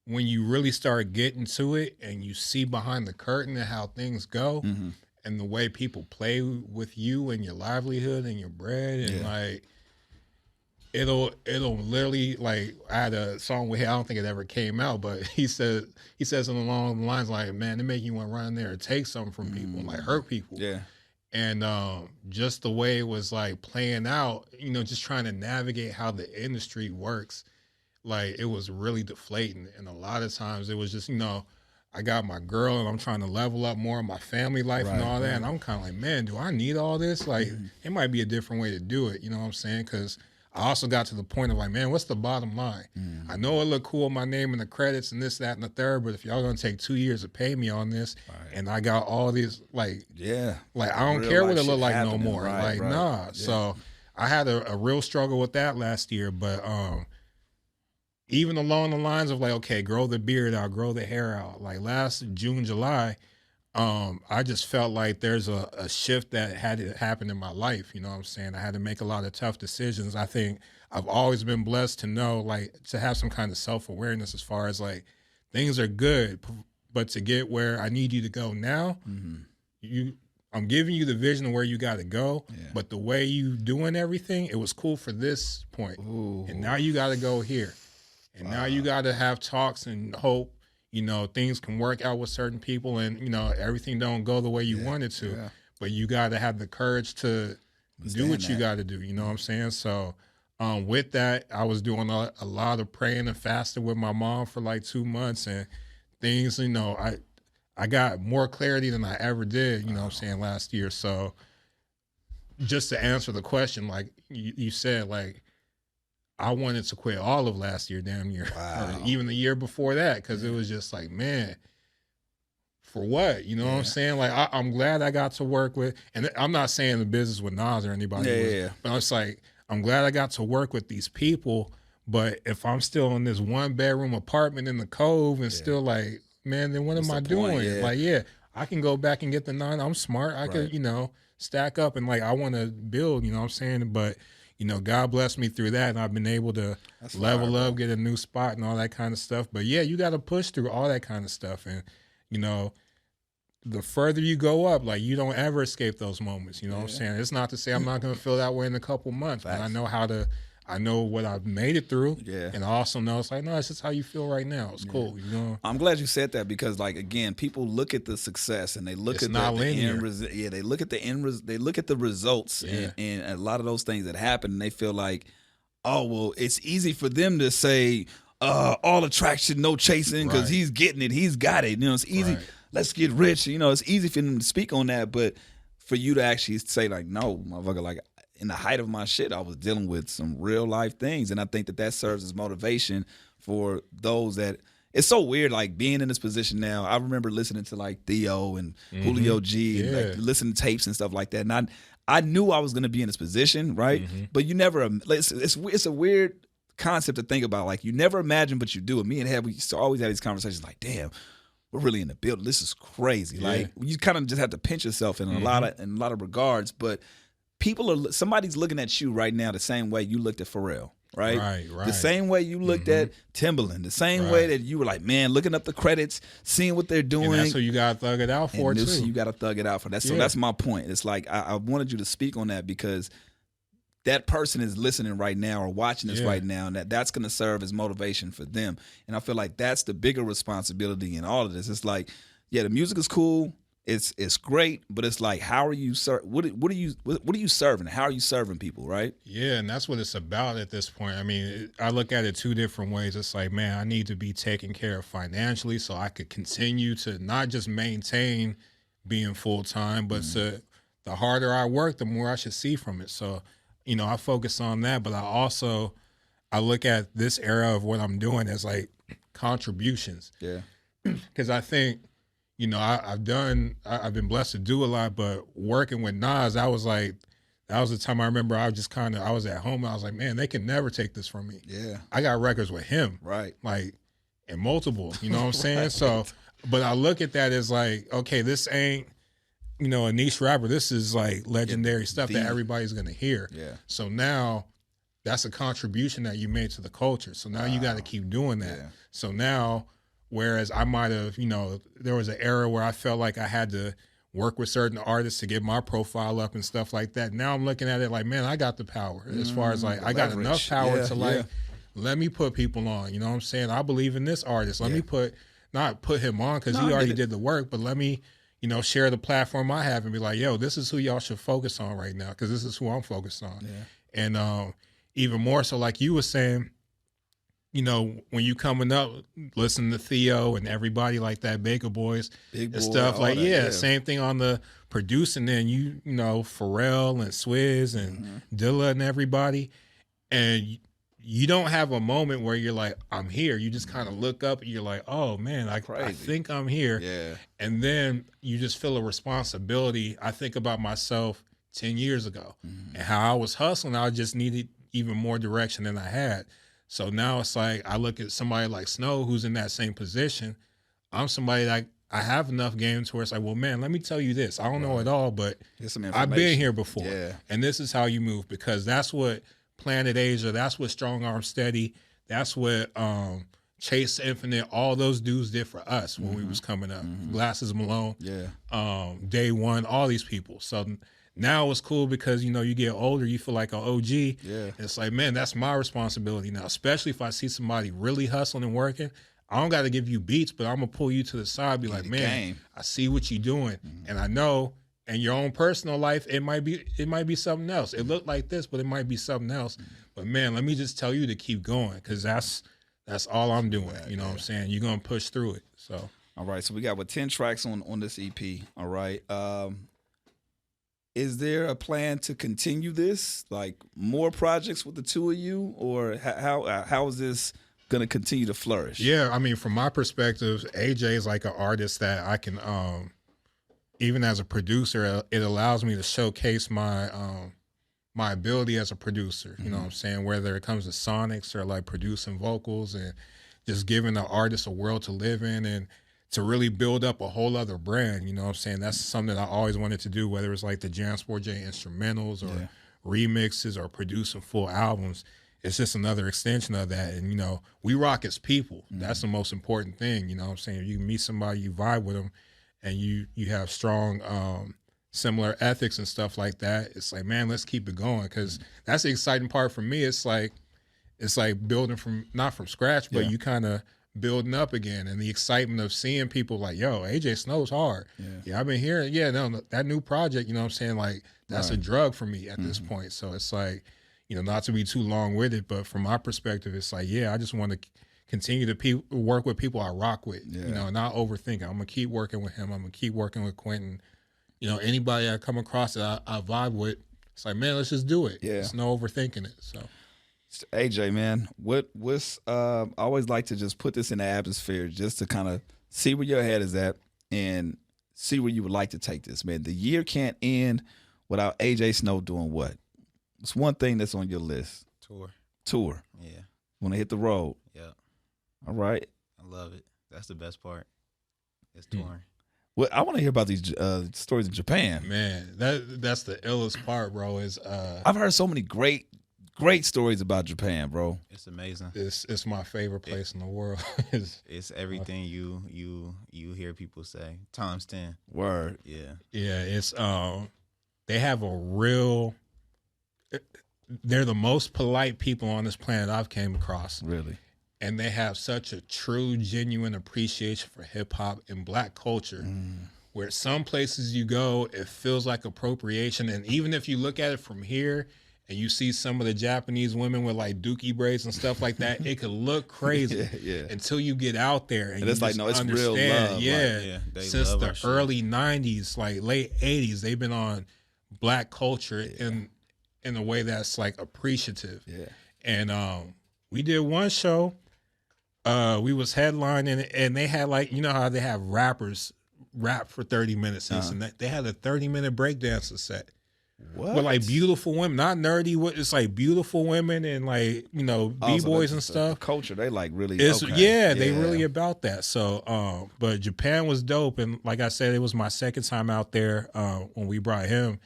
when you really start getting to it and you see behind the curtain and how things go, and the way people play with you and your livelihood and your bread, and like it'll literally, like, I had a song with him, I don't think it ever came out, but he says something along the lines like, man, they make you want to run in there and take something from people and like hurt people. Yeah. And just the way it was like playing out, you know, just trying to navigate how the industry works, like it was really deflating. And a lot of times it was just, you know, I got my girl and I'm trying to level up more of my family life and all that. And I'm kind of like, man, do I need all this? Like, it might be a different way to do it. You know what I'm saying? Because I also got to the point of like, man, what's the bottom line? I know it looked cool, my name in the credits and this, that, and the third, but if y'all gonna take 2 years to pay me on this, and I got all these, like, like I don't care what it look like no more. Nah. Yeah. So I had a real struggle with that last year, but even along the lines of like, okay, grow the beard out, grow the hair out. Like last June, July, I just felt like there's a shift that had to happen in my life. You know what I'm saying? I had to make a lot of tough decisions. I think I've always been blessed to know, like, to have some kind of self-awareness as far as like things are good, but to get where I need you to go now, I'm giving you the vision of where you got to go, but the way you doing everything, it was cool for this point. And now you got to go here. And now you got to have talks and hope, you know, things can work out with certain people and, you know, everything don't go the way you want it to. But you got to have the courage to do what you got to do. You know what I'm saying? So with that, I was doing a lot of praying and fasting with my mom for like 2 months, and things, you know, I got more clarity than I ever did, you know what I'm saying, last year. So just to answer the question, like you said, like, I wanted to quit all of last year, damn near, or even the year before that, because it was just like, man, for what? You know what I'm saying? Like, I'm glad I got to work with, and I'm not saying the business with Nas or anybody, but it's like, I'm glad I got to work with these people, but if I'm still in this 1-bedroom apartment in the Cove and still like, man, then what am I doing? Like, I can go back and get the 9. I'm smart. I could, you know, stack up and like, I want to build, you know what I'm saying? But you know, God blessed me through that, and I've been able to level up, get a new spot and all that kind of stuff. But yeah, you got to push through all that kind of stuff. And, you know, the further you go up, like, you don't ever escape those moments. You know what I'm saying? It's not to say I'm not going to feel that way in a couple months, but I know I know what I've made it through. And I also know it's like, no, it's just how you feel right now. It's cool. You know? I'm glad you said that, because, like, again, people look at the success and they look at the end result. Yeah, they look at the end they look at the results and a lot of those things that happen, and they feel like, oh, well, it's easy for them to say all attraction, no chasing, because he's getting it, he's got it. You know, it's easy. Let's get rich. You know, it's easy for them to speak on that, but for you to actually say, like, no, motherfucker, like, in the height of my shit, I was dealing with some real life things. And I think that serves as motivation for those that, it's so weird, like, being in this position now. I remember listening to like Theo and Julio G and like listening to tapes and stuff like that. And I knew I was going to be in this position, right? But you never, it's a weird concept to think about. Like, you never imagine, but you do. And me and we used to always have these conversations like, damn, we're really in the building. This is crazy. Like, you kind of just have to pinch yourself in a lot of regards, but somebody's looking at you right now the same way you looked at Pharrell. right? Right. The same way you looked at Timberland, the same way that you were like, man, looking up the credits, seeing what they're doing. And that's who you got to thug it out for, and too. You got to thug it out for that. So that's my point. It's like I wanted you to speak on that because that person is listening right now or watching this right now, and that's going to serve as motivation for them. And I feel like that's the bigger responsibility in all of this. It's like, yeah, the music is cool. It's great, but it's like, how are you what are you serving? How are you serving people, right? Yeah, and that's what it's about at this point. I mean, I look at it two different ways. It's like, man, I need to be taken care of financially so I could continue to not just maintain being full time, but the harder I work, the more I should see from it. So, you know, I focus on that, but I look at this era of what I'm doing as like contributions. Yeah, because I think, you know, I've been blessed to do a lot, but working with Nas, that was the time I remember I was at home and I was like, man, they can never take this from me. Yeah. I got records with him. Right. Like, and multiple, you know what I'm saying? So, but I look at that as like, okay, this ain't, you know, a niche rapper. This is like legendary stuff that everybody's going to hear. Yeah. So now that's a contribution that you made to the culture. So now you got to keep doing that. Yeah. So now, whereas I might have, you know, there was an era where I felt like I had to work with certain artists to get my profile up and stuff like that. Now I'm looking at it like, man, I got the power as far as like, I got enough power to like, let me put people on, you know what I'm saying? I believe in this artist. Let me not put him on because he already did the work, but let me, you know, share the platform I have and be like, yo, this is who y'all should focus on right now because this is who I'm focused on. Yeah. And even more so, like you were saying, you know, when you coming up, listening to Theo and everybody like that, Baker Boys and stuff like, same thing on the producing end, you know, Pharrell and Swizz and Dilla and everybody. And you don't have a moment where you're like, I'm here. You just kind of look up and you're like, oh man, I think I'm here. Yeah. And then you just feel a responsibility. I think about myself 10 years ago and how I was hustling. I just needed even more direction than I had. So now it's like I look at somebody like Snow who's in that same position. I'm somebody that I have enough games where it's like, well, man, let me tell you this. I don't know it all, but I've been here before. Yeah. And this is how you move because that's what Planet Asia, that's what Strong Arm Steady, that's what Chase Infinite, all those dudes did for us when we was coming up. Glasses Malone, Day One, all these people. So now it's cool because, you know, you get older, you feel like an OG. Yeah. It's like, man, that's my responsibility now, especially if I see somebody really hustling and working. I don't got to give you beats, but I'm going to pull you to the side, be like, man, I see what you're doing. And I know in your own personal life, it might be something else. It looked like this, but it might be something else. But man, let me just tell you to keep going because that's all I'm doing. You know what I'm saying? You're going to push through it. So. All right. So we got 10 tracks on this EP. All right. Is there a plan to continue this, like more projects with the two of you, or how is this going to continue to flourish? Yeah, I mean, from my perspective, AJ is like an artist that I can, even as a producer, it allows me to showcase my my ability as a producer. You know what I'm saying? Whether it comes to sonics or like producing vocals and just giving the artist a world to live in and to really build up a whole other brand, you know what I'm saying? That's something that I always wanted to do, whether it's like the Jansport J instrumentals or remixes or producing full albums. It's just another extension of that. And, you know, we rock as people. That's the most important thing, you know what I'm saying? You meet somebody, you vibe with them, and you have strong similar ethics and stuff like that. It's like, man, let's keep it going because that's the exciting part for me. It's like building from, not from scratch, but you kind of building up again and the excitement of seeing people like, yo, AJ Snow's hard. Yeah, I've been hearing, that new project, you know what I'm saying? Like, that's a drug for me at this point. So it's like, you know, not to be too long with it, but from my perspective, it's like, I just want to continue to work with people I rock with, you know, not overthink it. I'm going to keep working with him. I'm going to keep working with Quentin. You know, anybody I come across that I vibe with, it's like, man, let's just do it. Yeah. It's no overthinking it, so. AJ, man, what's I always like to just put this in the atmosphere just to kind of see where your head is at and see where you would like to take this, man. The year can't end without AJ Snow doing what? It's one thing that's on your list. Tour. Yeah. Want to hit the road. Yeah. All right. I love it. That's the best part. It's touring. Well, I want to hear about these stories in Japan. Man, that's the illest part, bro. Is I've heard so many great great stories about Japan, bro. It's amazing. It's my favorite place in the world. It's everything you hear people say times 10. Word. Yeah. Yeah, it's they have a real. They're the most polite people on this planet I've came across. Really. And they have such a true, genuine appreciation for hip hop and black culture. Where some places you go, it feels like appropriation. And even if you look at it from here and you see some of the Japanese women with like dookie braids and stuff like that, it could look crazy until you get out there. And it's you like, just no, it's understand. real love. Yeah. Like, they Since love the our shit. early 90s, like late 80s, they've been on black culture in a way that's like appreciative. Yeah. And we did one show. We was headlining, and they had like, you know how they have rappers rap for 30 minutes, and they had a 30-minute breakdancer set. What? With like beautiful women, not nerdy. It's like beautiful women and like, you know, b-boys and stuff. The culture, they like really. It's okay. they really about that. So, but Japan was dope, and like I said, it was my second time out there when we brought him,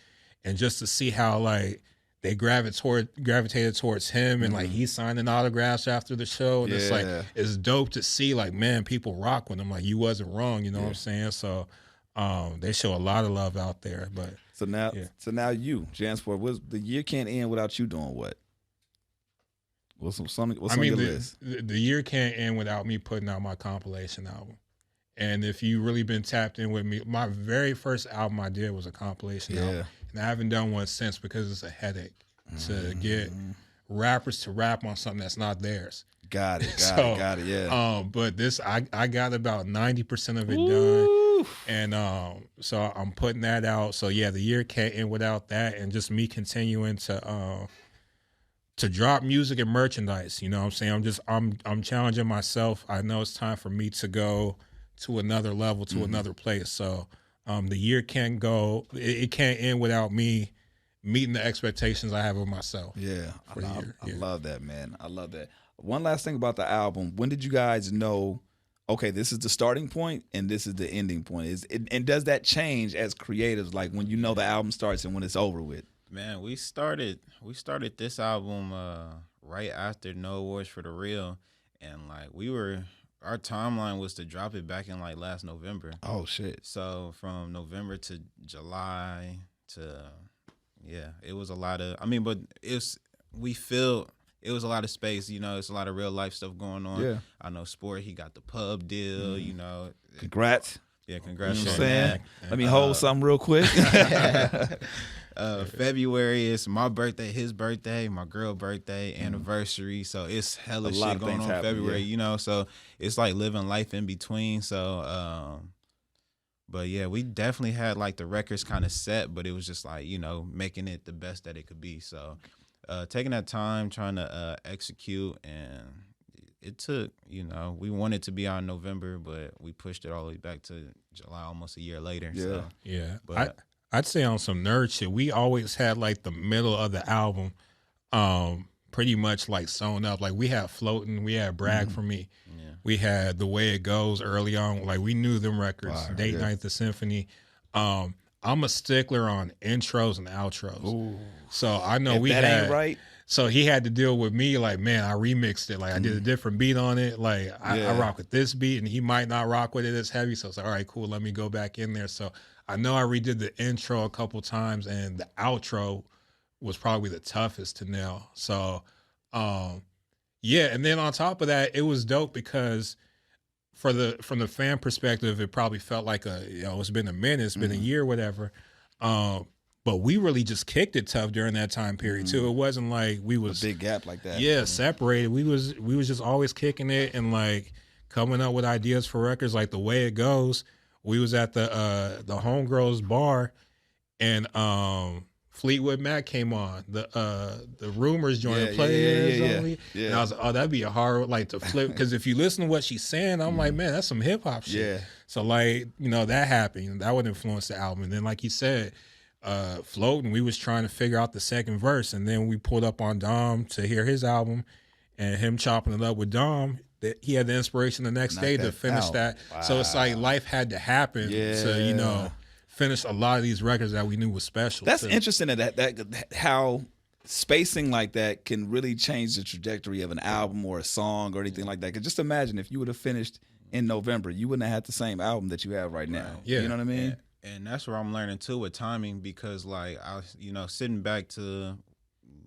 and just to see how like they gravitated towards him, and like he's signing autographs after the show, and it's like it's dope to see like, man, people rock with him. Like, you wasn't wrong, you know what I'm saying? So, they show a lot of love out there. But so now you, Jansport, the year can't end whathout you doing what? What's on your list? The year can't end without me putting out my compilation album. And if you really been tapped in with me, my very first album I did was a compilation album. And I haven't done one since because it's a headache to get rappers to rap on something that's not theirs. Got it, yeah. But this, I got about 90% of it done. And so I'm putting that out. So yeah, the year can't end without that, and just me continuing to drop music and merchandise. You know what I'm saying? I'm challenging myself. I know it's time for me to go to another level, to another place. So the year can't go, it can't end without me meeting the expectations I have of myself. Yeah, I love that, man. I love that. One last thing about the album. When did you guys know, okay, this is the starting point and this is the ending point? And does that change as creatives, like when you know the album starts and when it's over with? Man, we started this album right after No Awards for the Real, and like our timeline was to drop it back in like last November. Oh shit. So from November to July to it was a lot of, but it was a lot of space, you know, it's a lot of real life stuff going on. Yeah. I know Sport, he got the pub deal, you know. Congrats. Yeah, congrats. You know what I'm saying? Let me hold something real quick. February is my birthday, his birthday, my girl birthday, anniversary. So it's hella shit going on February, you know. So it's like living life in between. So, but yeah, we definitely had like the records kind of set, but it was just like, you know, making it the best that it could be. So taking that time, trying to execute, and it took, you know, we wanted to be out in November, but we pushed it all the way back to July, almost a year later. Yeah. So, yeah. But I'd say on some nerd shit, we always had like the middle of the album pretty much like sewn up. Like we had Floating, we had Brag for Me. Yeah. We had The Way It Goes early on. Like we knew them records, Date Night, The Symphony. I'm a stickler on intros and outros. Ooh. So I know if that ain't right. So he had to deal with me like, man, I remixed it. Like I did a different beat on it. Like I rock with this beat and he might not rock with it as heavy. So it's like, all right, cool. Let me go back in there. So I know I redid the intro a couple times, and the outro was probably the toughest to nail. So, yeah. And then on top of that, it was dope because from the fan perspective, it probably felt like it's been a minute, it's been a year, whatever. But we really just kicked it tough during that time period too. It wasn't like we was a big gap like that. Yeah, separated. We was just always kicking it and like coming up with ideas for records. Like The Way It Goes, we was at the Homegirls bar, and Fleetwood Mac came on. The Rumors joint players only. Yeah. And I was like, oh, that'd be a hard like to flip, because if you listen to what she's saying, I'm like, man, that's some hip hop shit. Yeah. So like, you know, that happened. That would influence the album. And then like you said, Floating, we was trying to figure out the second verse, and then we pulled up on Dom to hear his album, and him chopping it up with Dom. That he had the inspiration the next day to finish that. Wow. So it's like life had to happen to, you know, finish a lot of these records that we knew was special. That's interesting that how spacing like that can really change the trajectory of an album or a song or anything like that. Because just imagine if you would have finished in November, you wouldn't have had the same album that you have right now. Right. Yeah. You know what I mean? And that's where I'm learning too with timing, because like I was, sitting back to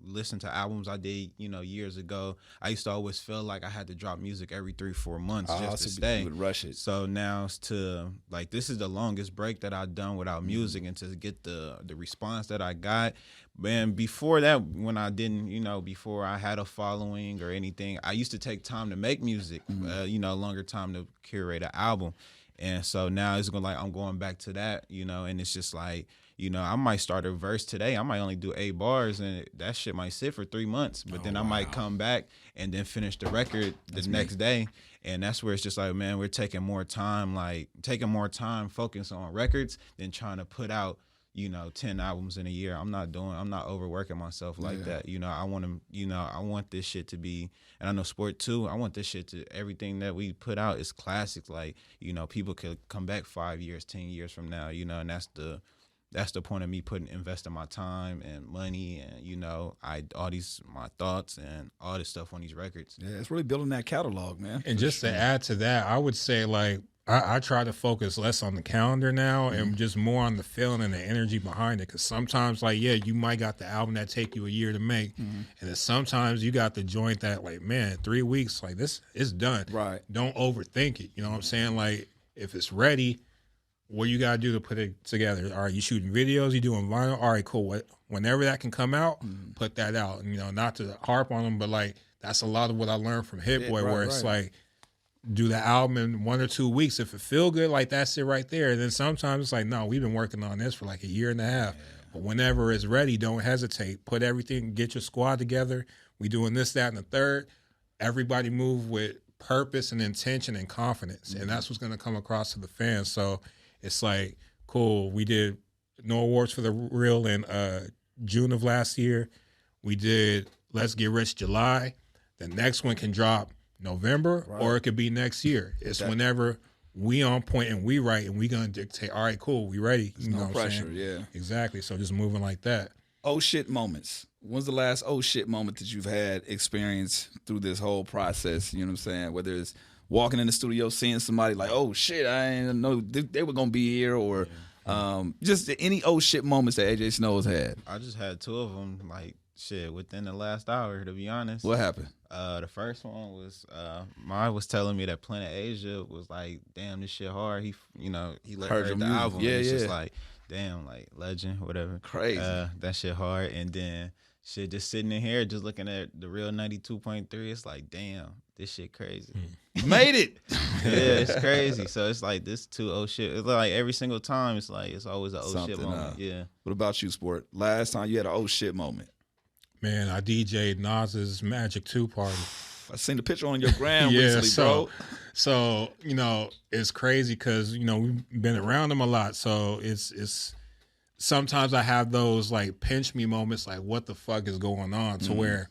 listen to albums I did, years ago, I used to always feel like I had to drop music every 3-4 months just to stay. You would rush it. So now it's to like, this is the longest break that I've done without music, and to get the response that I got. Man, before that, when I didn't, before I had a following or anything, I used to take time to make music, longer time to curate an album. And so now it's I'm going back to that, and it's just like, I might start a verse today. I might only do 8 bars, and that shit might sit for 3 months. But then I might come back and then finish the record the next day. And that's where it's just like, man, we're taking more time, focus on records than trying to put out, 10 albums in a year. I'm not overworking myself like that. I want to, I want this shit to be, and I know sport too, I want this shit to, everything that we put out is classics. Like, people could come back 5 years, 10 years from now, and that's the point of me investing my time and money and, all these, my thoughts and all this stuff on these records. Yeah, it's really building that catalog, man. And just to add to that, I would say like I try to focus less on the calendar now and just more on the feeling and the energy behind it. Because sometimes, like, yeah, you might got the album that take you a year to make, and then sometimes you got the joint that, like, man, 3 weeks, like, this is done. Right. Don't overthink it. You know what I'm saying? Like, if it's ready, what you got to do to put it together? All right, you shooting videos, you doing vinyl? All right, cool. Whenever that can come out, put that out. And, not to harp on them, but, like, that's a lot of what I learned from Hit Boy, where it's like, do the album in 1 or 2 weeks. If it feel good, like, that's it right there. And then sometimes it's like, no, we've been working on this for like a year and a half. Yeah. But whenever it's ready, don't hesitate. Put everything, get your squad together. We doing this, that, and the third. Everybody move with purpose and intention and confidence. And that's what's going to come across to the fans. So it's like, cool. We did No Awards for the Real in June of last year. We did Let's Get Rich July. The next one can drop November, or it could be next year. It's whenever we on point and we right, and we gonna dictate. All right, cool, we ready. There's no pressure, yeah, exactly. So just moving like that. Oh shit moments. When's the last oh shit moment that you've had experience through this whole process? You know what I'm saying? Whether it's walking in the studio, seeing somebody like, oh shit, I didn't know they were gonna be here, or just any oh shit moments that AJ Snow's had. I just had 2 of them, like, shit, within the last hour, to be honest. What happened? The first one was Mai was telling me that Planet Asia was like, damn, this shit hard. He heard the album. Yeah, it's just like, damn, like, legend, whatever. Crazy. That shit hard. And then shit, just sitting in here, just looking at the real 92.3, it's like, damn, this shit crazy. You made it. Yeah, it's crazy. So it's like this 2 oh shit. It's like every single time, it's like, it's always an oh shit moment. Yeah. What about you, Sport? Last time you had an oh shit moment? Man, I DJ'd Nas's Magic 2 party. I seen the picture on your gram recently, bro. So, it's crazy because, we've been around him a lot. So it's sometimes I have those, like, pinch me moments, like, what the fuck is going on? To where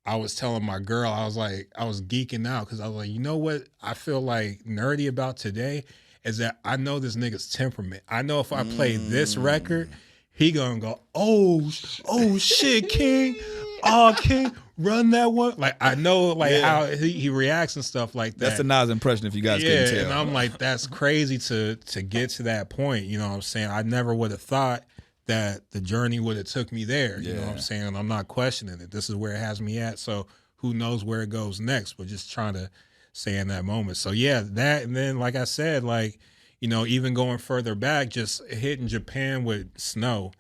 I was telling my girl, I was geeking out because I was like, you know what I feel like nerdy about today is that I know this nigga's temperament. I know if I play this record, he gonna go, oh shit, King. Oh, King, run that one. Like, I know, like, how he reacts and stuff like that. That's a Nas impression if you guys couldn't tell. And I'm like, that's crazy to get to that point. You know what I'm saying? I never would have thought that the journey would have took me there. You know what I'm saying? I'm not questioning it. This is where it has me at. So who knows where it goes next? But just trying to stay in that moment. So, yeah, that. And then, like I said, like, even going further back, just hitting Japan with Snow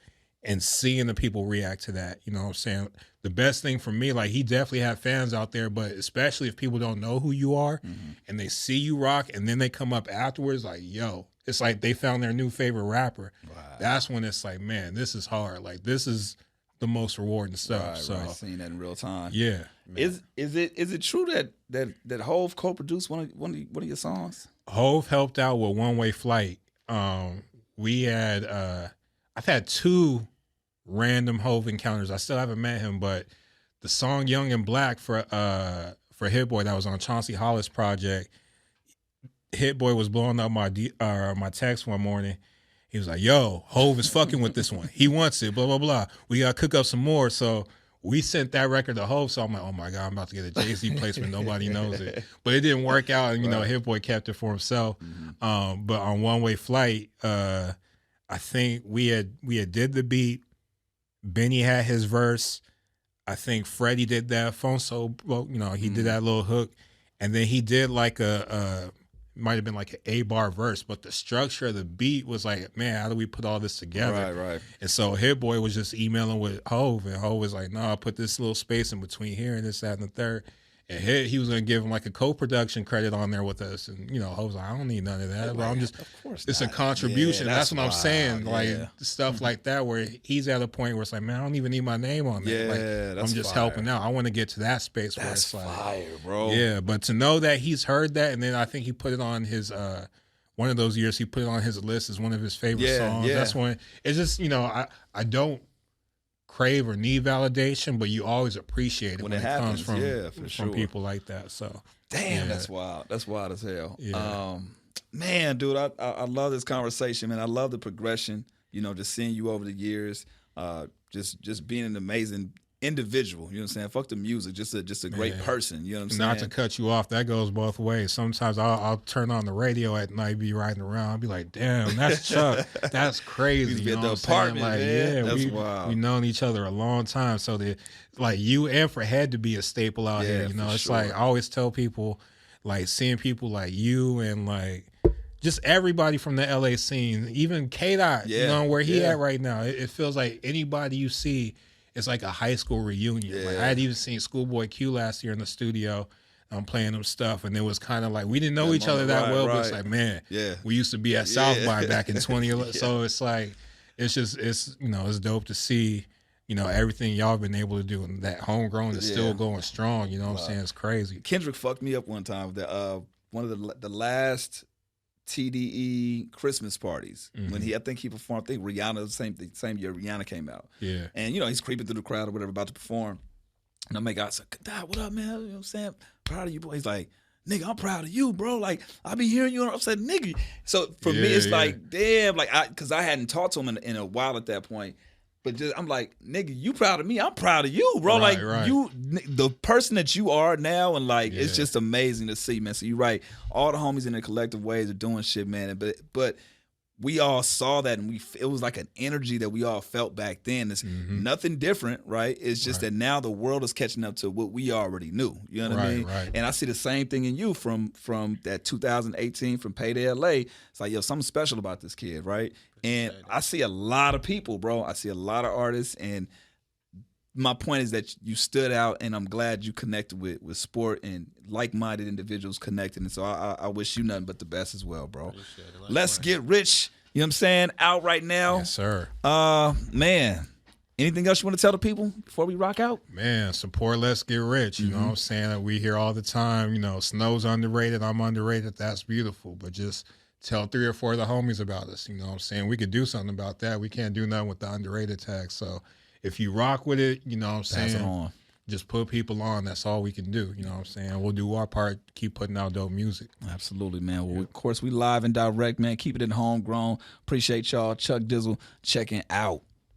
and seeing the people react to that. You know what I'm saying? The best thing for me, like, he definitely had fans out there, but especially if people don't know who you are and they see you rock and then they come up afterwards like, yo, it's like they found their new favorite rapper. Wow. That's when it's like, man, this is hard. Like, this is the most rewarding stuff. Right, seeing that in real time. Yeah. Man. Is it true that Hov co-produced one of your songs? Hov helped out with One Way Flight. We had I've had 2 random Hov encounters. I still haven't met him, but the song Young and Black for Hit Boy that was on Chauncey Hollis' project, Hit Boy was blowing up my text one morning. He was like, yo, Hov is fucking with this one. He wants it, blah, blah, blah. We got to cook up some more. So we sent that record to Hov, so I'm like, oh my God, I'm about to get a Jay-Z placement. Nobody knows it. But it didn't work out, and, you know, Hit Boy kept it for himself. But on One Way Flight, I think we had did the beat. Benny had his verse. I think Freddie did that Fonso, well, you know, he did that little hook. And then he did like might have been like an A-bar verse, but the structure of the beat was like, man, how do we put all this together? Right. And so Hit Boy was just emailing with Hov, and Hov was like, no, I'll put this little space in between here and this, that, and the third. And he was going to give him like a co-production credit on there with us. And, you know, Hov was like, I don't need none of that. But I'm just, it's a contribution. Yeah, that's what I'm wild. saying. Yeah. Like stuff like that where he's at a point where it's like, man, I don't even need my name on there. Yeah, Like, that's I'm just fire. helping out. I want to get to that space where That's it's like, fire, bro. yeah, but to know that he's heard that, and then I think he put it on his one of those years he put it on his list as one of his favorite songs. Yeah. That's when it's just, you know, I don't crave or need validation, but you always appreciate it when it happens. comes For from sure. people like that. So Damn, that's wild. That's wild as hell. Yeah. Man, dude, I love this conversation, man. I love the progression. You know, just seeing you over the years. Just being an amazing individual. You know what I'm saying? Fuck the music. Just a great person. You know what I'm saying? Not to cut you off, that goes both ways. Sometimes I'll turn on the radio at night, be riding around, I'll be like, damn, that's Chuck. That's crazy. He's You been know at the what I'm saying? apartment, Like, man. yeah, That's wild. we known each other a long time. So like you and Fred had to be a staple out here. You know, for it's sure. like I always tell people, like seeing people like you and like just everybody from the LA scene, even K-Dot, you know, where he at right now. It feels like anybody you see, it's like a high school reunion. Like I had even seen Schoolboy Q last year in the studio. I'm playing them stuff, and it was kind of like we didn't know each other that well, but it's like, man, we used to be at South by back in 2011. So it's like, it's you know, it's dope to see, you know, everything y'all been able to do, and that homegrown is still going strong. You know what I'm saying? It's crazy. Kendrick fucked me up one time. One of the last TDE Christmas parties when I think he performed. I think Rihanna the same year Rihanna came out. Yeah. And you know he's creeping through the crowd or whatever about to perform. And I'm like, I said, "Dad, what up, man? You know what I'm saying? Proud of you, boy." He's like, "Nigga, I'm proud of you, bro. Like I be hearing you." I said, "Nigga." So for me, it's like, damn, like because I hadn't talked to him in a while at that point. But just, I'm like, nigga, you proud of me? I'm proud of you, bro. Right, like you, the person that you are now, and like it's just amazing to see, man. So you're right. All the homies in their collective ways are doing shit, man. But we all saw that, and it was like an energy that we all felt back then. It's nothing different, right? It's just that now the world is catching up to what we already knew. You know what I mean? Right. And I see the same thing in you from that 2018 from Payday LA. It's like, yo, something special about this kid, right? And I see a lot of people, bro. I see a lot of artists, and my point is that you stood out, and I'm glad you connected with sport and like-minded individuals connected. And so I wish you nothing but the best as well, bro. Let's Get Rich. You know what I'm saying? Out right now. Yes, sir. Man, anything else you want to tell the people before we rock out? Man, support Let's Get Rich. You know what I'm saying? That we hear all the time, you know, Snow's underrated, I'm underrated. That's beautiful. But just tell 3 or 4 of the homies about us. You know what I'm saying? We could do something about that. We can't do nothing with the underrated tag. So if you rock with it, you know what I'm saying? Pass it on. Just put people on. That's all we can do. You know what I'm saying? We'll do our part, keep putting out dope music. Absolutely, man. Well, of course, we live and direct, man. Keep it in homegrown. Appreciate y'all. Chuck Dizzle checking out.